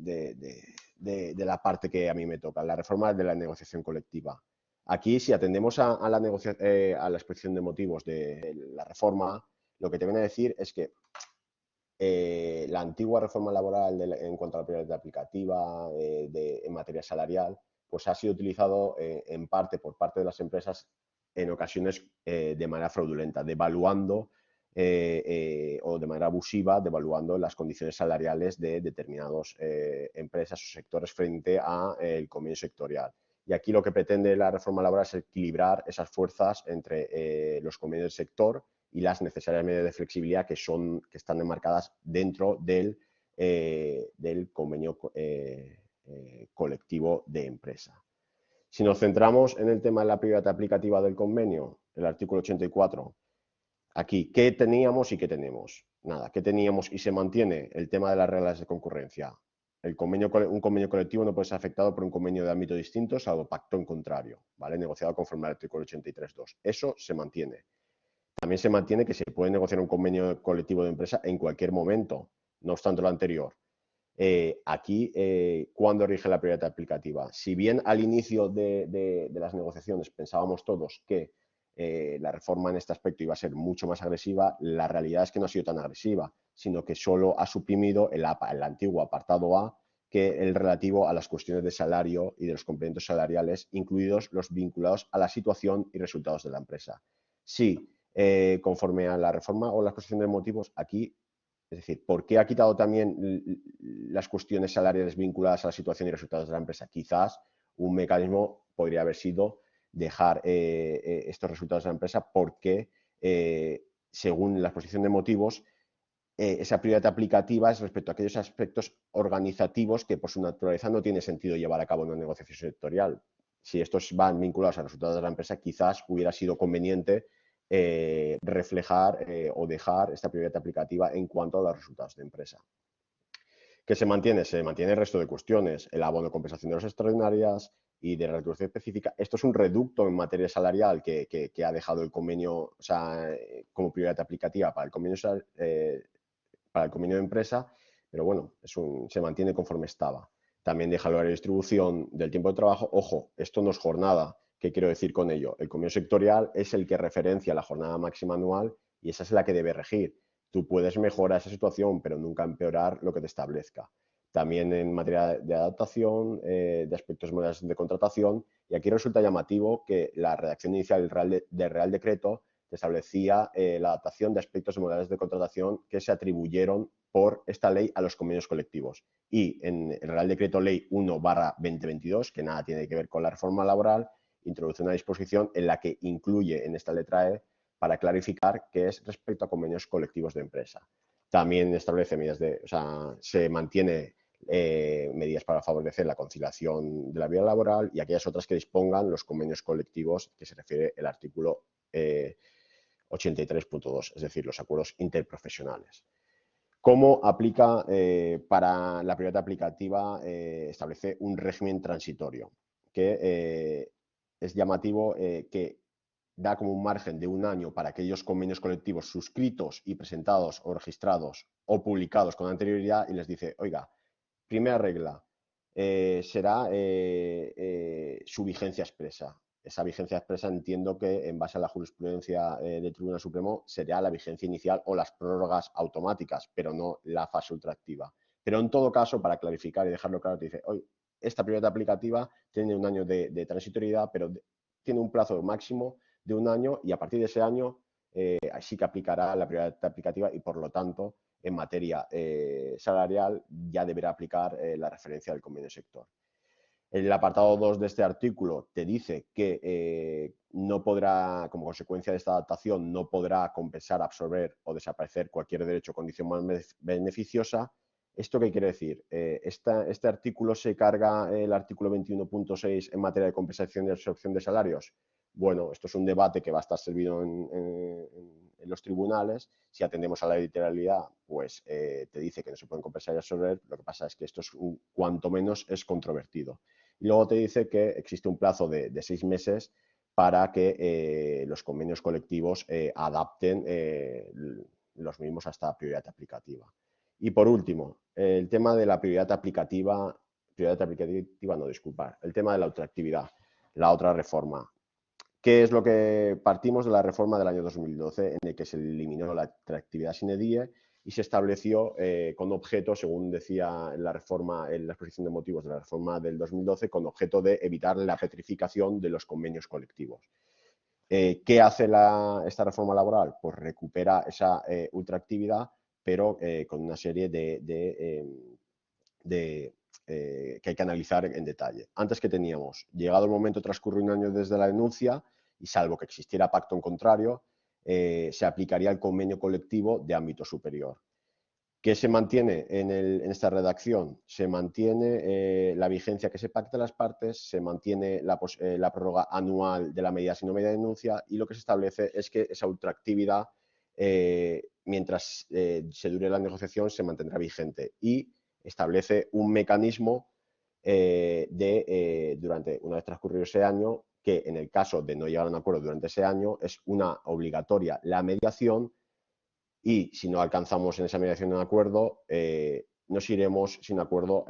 la parte que a mí me toca, la reforma de la negociación colectiva. Aquí, si atendemos a la exposición de motivos de la reforma, lo que te viene a decir es que la antigua reforma laboral en cuanto a la prioridad aplicativa en materia salarial, pues ha sido utilizado en parte por parte de las empresas en ocasiones de manera fraudulenta, devaluando o de manera abusiva, devaluando las condiciones salariales de determinadas empresas o sectores frente al convenio sectorial. Y aquí lo que pretende la reforma laboral es equilibrar esas fuerzas entre los convenios del sector y las necesarias medidas de flexibilidad que están enmarcadas dentro del convenio colectivo de empresa. Si nos centramos en el tema de la prioridad aplicativa del convenio, el artículo 84, aquí, ¿qué teníamos y qué tenemos? Nada, ¿qué teníamos y se mantiene? El tema de las reglas de concurrencia. Un convenio colectivo no puede ser afectado por un convenio de ámbito distinto, salvo pacto en contrario, ¿vale? Negociado conforme al artículo 83.2. Eso se mantiene. También se mantiene que se puede negociar un convenio colectivo de empresa en cualquier momento, no obstante lo anterior. Aquí, ¿cuándo rige la prioridad aplicativa? Si bien al inicio de las negociaciones pensábamos todos que la reforma en este aspecto iba a ser mucho más agresiva, la realidad es que no ha sido tan agresiva, sino que solo ha suprimido el antiguo apartado A, que es el relativo a las cuestiones de salario y de los complementos salariales, incluidos los vinculados a la situación y resultados de la empresa. Sí, conforme a la reforma o la exposición de motivos, aquí, es decir, ¿por qué ha quitado también las cuestiones salariales vinculadas a la situación y resultados de la empresa? Quizás un mecanismo podría haber sido dejar estos resultados de la empresa porque, según la exposición de motivos, esa prioridad aplicativa es respecto a aquellos aspectos organizativos que por su naturaleza no tiene sentido llevar a cabo en una negociación sectorial. Si estos van vinculados a resultados de la empresa, quizás hubiera sido conveniente reflejar o dejar esta prioridad aplicativa en cuanto a los resultados de empresa. ¿Qué se mantiene? Se mantiene el resto de cuestiones, el abono de compensación de las extraordinarias y de retribución específica. Esto es un reducto en materia salarial que ha dejado el convenio, o sea, como prioridad aplicativa para el convenio de empresa, pero bueno, se mantiene conforme estaba. También deja el horario de distribución del tiempo de trabajo. Ojo, esto no es jornada. ¿Qué quiero decir con ello? El convenio sectorial es el que referencia la jornada máxima anual y esa es la que debe regir. Tú puedes mejorar esa situación, pero nunca empeorar lo que te establezca. También en materia de adaptación, de aspectos modales de contratación, y aquí resulta llamativo que la redacción inicial del Real Decreto establecía la adaptación de aspectos de modalidades de contratación que se atribuyeron por esta ley a los convenios colectivos. Y en el Real Decreto Ley 1/2022, que nada tiene que ver con la reforma laboral, introduce una disposición en la que incluye en esta letra E para clarificar que es respecto a convenios colectivos de empresa. También establece medidas se mantiene medidas para favorecer la conciliación de la vida laboral y aquellas otras que dispongan los convenios colectivos que se refiere el artículo 83.2, es decir, los acuerdos interprofesionales. ¿Cómo aplica para la prioridad aplicativa? Establece un régimen transitorio que es llamativo, que da como un margen de un año para aquellos convenios colectivos suscritos y presentados o registrados o publicados con anterioridad y les dice, oiga, primera regla, será su vigencia expresa. Esa vigencia expresa entiendo que en base a la jurisprudencia del Tribunal Supremo sería la vigencia inicial o las prórrogas automáticas, pero no la fase ultraactiva. Pero en todo caso, para clarificar y dejarlo claro, te dice, oye, esta prioridad aplicativa tiene un año de transitoriedad, pero tiene un plazo máximo de un año y a partir de ese año sí que aplicará la prioridad aplicativa y por lo tanto en materia salarial ya deberá aplicar la referencia del convenio sector. El apartado 2 de este artículo te dice que no podrá, como consecuencia de esta adaptación, no podrá compensar, absorber o desaparecer cualquier derecho o condición más beneficiosa. ¿Esto qué quiere decir? Este artículo se carga el artículo 21.6 en materia de compensación y absorción de salarios. Bueno, esto es un debate que va a estar servido en los tribunales. Si atendemos a la literalidad, pues te dice que no se pueden compensar y absorber. Lo que pasa es que esto es cuanto menos es controvertido. Y luego te dice que existe un plazo de 6 meses para que los convenios colectivos adapten los mismos a esta prioridad aplicativa. Y por último, el tema de la prioridad aplicativa no, disculpar, el tema de la ultraactividad, la otra reforma. ¿Qué es lo que partimos de la reforma del año 2012 en el que se eliminó la ultraactividad sine die y se estableció con objeto, según decía en la reforma, en la exposición de motivos de la reforma del 2012, con objeto de evitar la petrificación de los convenios colectivos? ¿Qué hace esta reforma laboral? Pues recupera esa ultraactividad, pero con una serie que hay que analizar en detalle. Antes, que teníamos, llegado el momento, transcurre un año desde la denuncia y salvo que existiera pacto en contrario, se aplicaría el convenio colectivo de ámbito superior. ¿Qué se mantiene en esta redacción? Se mantiene la vigencia que se pacta las partes, se mantiene la prórroga anual de la medida si no medida de denuncia y lo que se establece es que esa ultraactividad, mientras se dure la negociación, se mantendrá vigente y establece un mecanismo durante, una vez transcurrido ese año, que en el caso de no llegar a un acuerdo durante ese año es una obligatoria la mediación y si no alcanzamos en esa mediación un acuerdo, nos iremos sin acuerdo,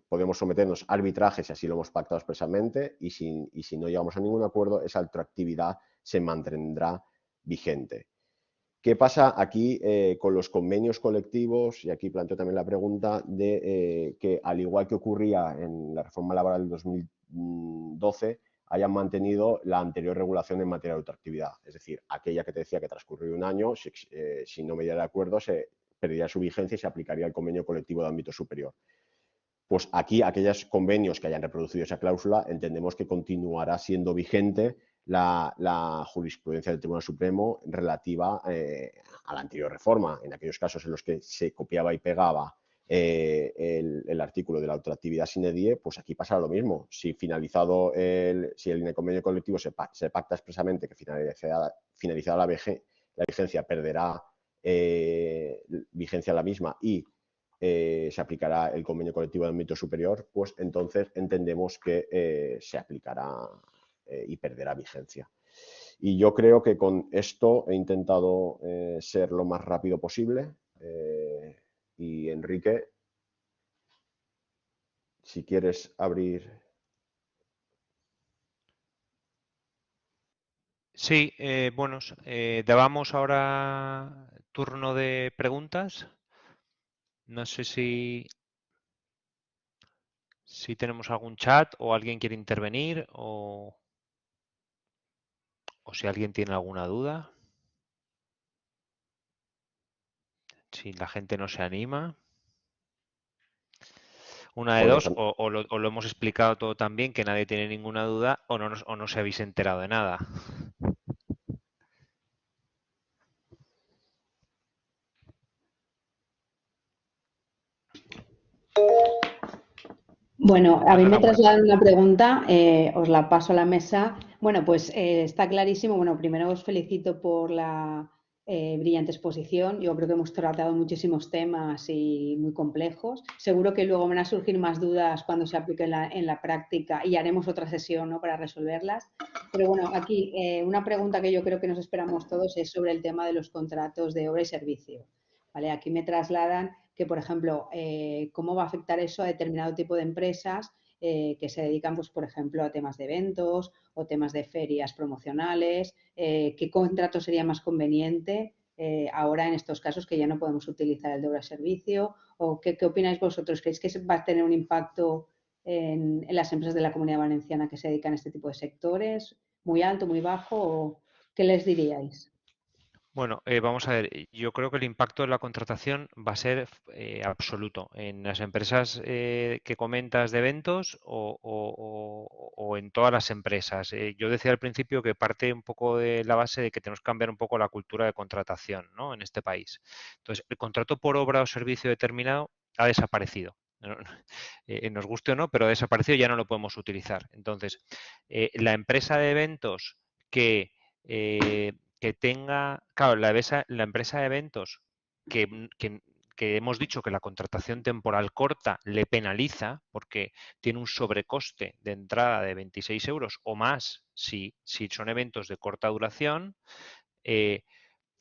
podemos someternos a arbitraje si así lo hemos pactado expresamente y si no llegamos a ningún acuerdo, esa ultraactividad se mantendrá vigente. ¿Qué pasa aquí con los convenios colectivos? Y aquí planteo también la pregunta de que, al igual que ocurría en la reforma laboral del 2012, hayan mantenido la anterior regulación en materia de ultraactividad. Es decir, aquella que te decía que transcurrió un año, si no me diera de acuerdo, se perdería su vigencia y se aplicaría el convenio colectivo de ámbito superior. pues aquí aquellos convenios que hayan reproducido esa cláusula entendemos que continuará siendo vigente la jurisprudencia del Tribunal Supremo relativa a la anterior reforma. En aquellos casos en los que se copiaba y pegaba el artículo de la ultraactividad sine die, pues aquí pasará lo mismo. Si finalizado si en el convenio colectivo se pacta expresamente que finalizada la vigencia perderá vigencia la misma y se aplicará el convenio colectivo de ámbito superior, pues entonces entendemos que se aplicará y perderá vigencia. Y yo creo que con esto he intentado ser lo más rápido posible. Y Enrique, si quieres abrir. Sí, bueno, dábamos ahora turno de preguntas. No sé si tenemos algún chat o alguien quiere intervenir o si alguien tiene alguna duda. Si la gente no se anima. Una de dos, o lo hemos explicado todo tan bien que nadie tiene ninguna duda, o no se habéis enterado de nada. Bueno, a mí Ana me la Huerta. trasladan una pregunta, os la paso a la mesa. Bueno, pues está clarísimo. Bueno, primero os felicito por la brillante exposición. Yo creo que hemos tratado muchísimos temas y muy complejos. Seguro que luego van a surgir más dudas cuando se aplique en la práctica y haremos otra sesión, ¿no?, para resolverlas. Pero bueno, aquí una pregunta que yo creo que nos esperamos todos es sobre el tema de los contratos de obra y servicio. ¿Vale? Aquí me trasladan que, por ejemplo, cómo va a afectar eso a determinado tipo de empresas que se dedican, pues, por ejemplo, a temas de eventos o temas de ferias promocionales. ¿Qué contrato sería más conveniente ahora en estos casos que ya no podemos utilizar el de obra servicio? ¿O qué opináis vosotros? ¿Creéis que va a tener un impacto en las empresas de la Comunidad Valenciana que se dedican a este tipo de sectores? ¿Muy alto, muy bajo? ¿O qué les diríais? Bueno, vamos a ver, yo creo que el impacto de la contratación va a ser absoluto en las empresas que comentas de eventos o en todas las empresas. Yo decía al principio que parte un poco de la base de que tenemos que cambiar un poco la cultura de contratación, ¿no?, en este país. Entonces, el contrato por obra o servicio determinado ha desaparecido. Nos guste o no, pero ha desaparecido y ya no lo podemos utilizar. Entonces, la empresa de eventos que tenga, claro, la empresa de eventos que, que- que hemos dicho que la contratación temporal corta le penaliza porque tiene un sobrecoste de entrada de 26 euros o más si son eventos de corta duración.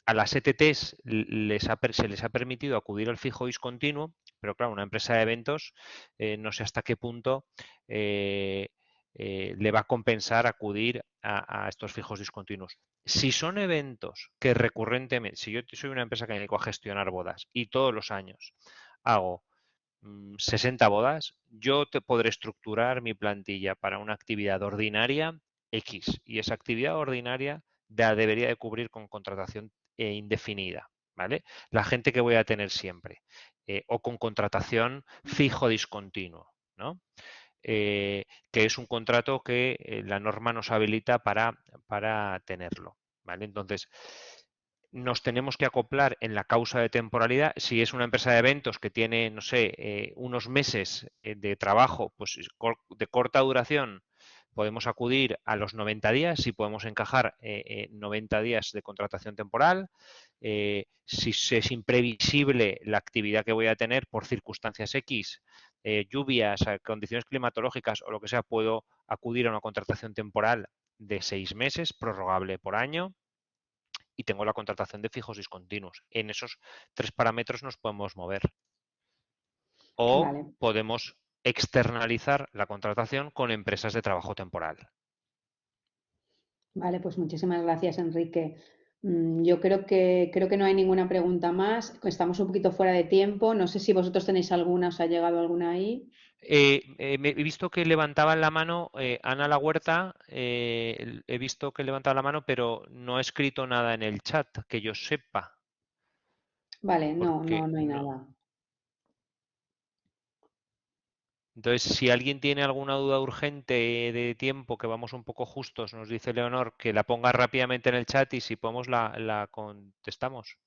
A las ETTs se les ha permitido acudir al fijo discontinuo, pero claro, una empresa de eventos no sé hasta qué punto eh, le va a compensar acudir a estos fijos discontinuos. Si son eventos que recurrentemente, si yo soy una empresa que me dedico a gestionar bodas y todos los años hago 60 bodas, yo te podré estructurar mi plantilla para una actividad ordinaria X y esa actividad ordinaria debería de cubrir con contratación indefinida, ¿vale? La gente que voy a tener siempre o con contratación fijo discontinuo, ¿no? Que es un contrato que la norma nos habilita para tenerlo, ¿vale? Entonces, nos tenemos que acoplar en la causa de temporalidad. Si es una empresa de eventos que tiene, no sé, unos meses de trabajo, pues de corta duración, podemos acudir a los 90 días, si podemos encajar 90 días de contratación temporal. Si es imprevisible la actividad que voy a tener por circunstancias X, lluvias, condiciones climatológicas o lo que sea, puedo acudir a una contratación temporal de 6 meses, prorrogable por año, y tengo la contratación de fijos discontinuos. En esos tres parámetros nos podemos mover. O Vale. podemos externalizar la contratación con empresas de trabajo temporal. Vale, pues muchísimas gracias, Enrique. Yo creo que no hay ninguna pregunta más. Estamos un poquito fuera de tiempo. No sé si vosotros tenéis alguna, os ha llegado alguna ahí. He visto que levantaban la mano Ana La Huerta, he visto que levantaba la mano, pero no ha escrito nada en el chat, que yo sepa, Vale, no porque hay no, nada. Entonces, si alguien tiene alguna duda urgente de tiempo, que vamos un poco justos, nos dice Leonor, que la ponga rápidamente en el chat y si podemos la contestamos.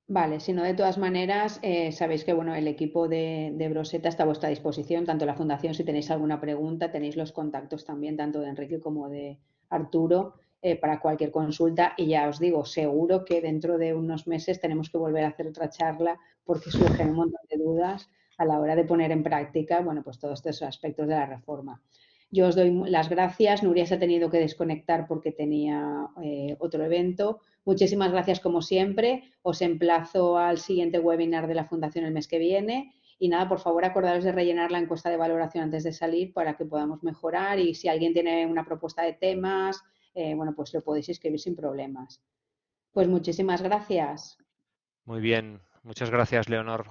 Vale, si no, de todas maneras, sabéis que bueno, el equipo de Broseta está a vuestra disposición, tanto la fundación, si tenéis alguna pregunta, tenéis los contactos también, tanto de Enrique como de Arturo, para cualquier consulta. Y ya os digo, seguro que dentro de unos meses tenemos que volver a hacer otra charla porque surgen un montón de dudas a la hora de poner en práctica, bueno, pues todos estos aspectos de la reforma. Yo os doy las gracias. Nuria se ha tenido que desconectar porque tenía otro evento. Muchísimas gracias como siempre. Os emplazo al siguiente webinar de la Fundación el mes que viene. Y nada, por favor, acordaros de rellenar la encuesta de valoración antes de salir para que podamos mejorar. Y si alguien tiene una propuesta de temas, bueno, pues lo podéis escribir sin problemas. Pues muchísimas gracias. Muy bien, muchas gracias, Leonor.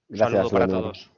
Un saludo Gracias, para Leonor. todos.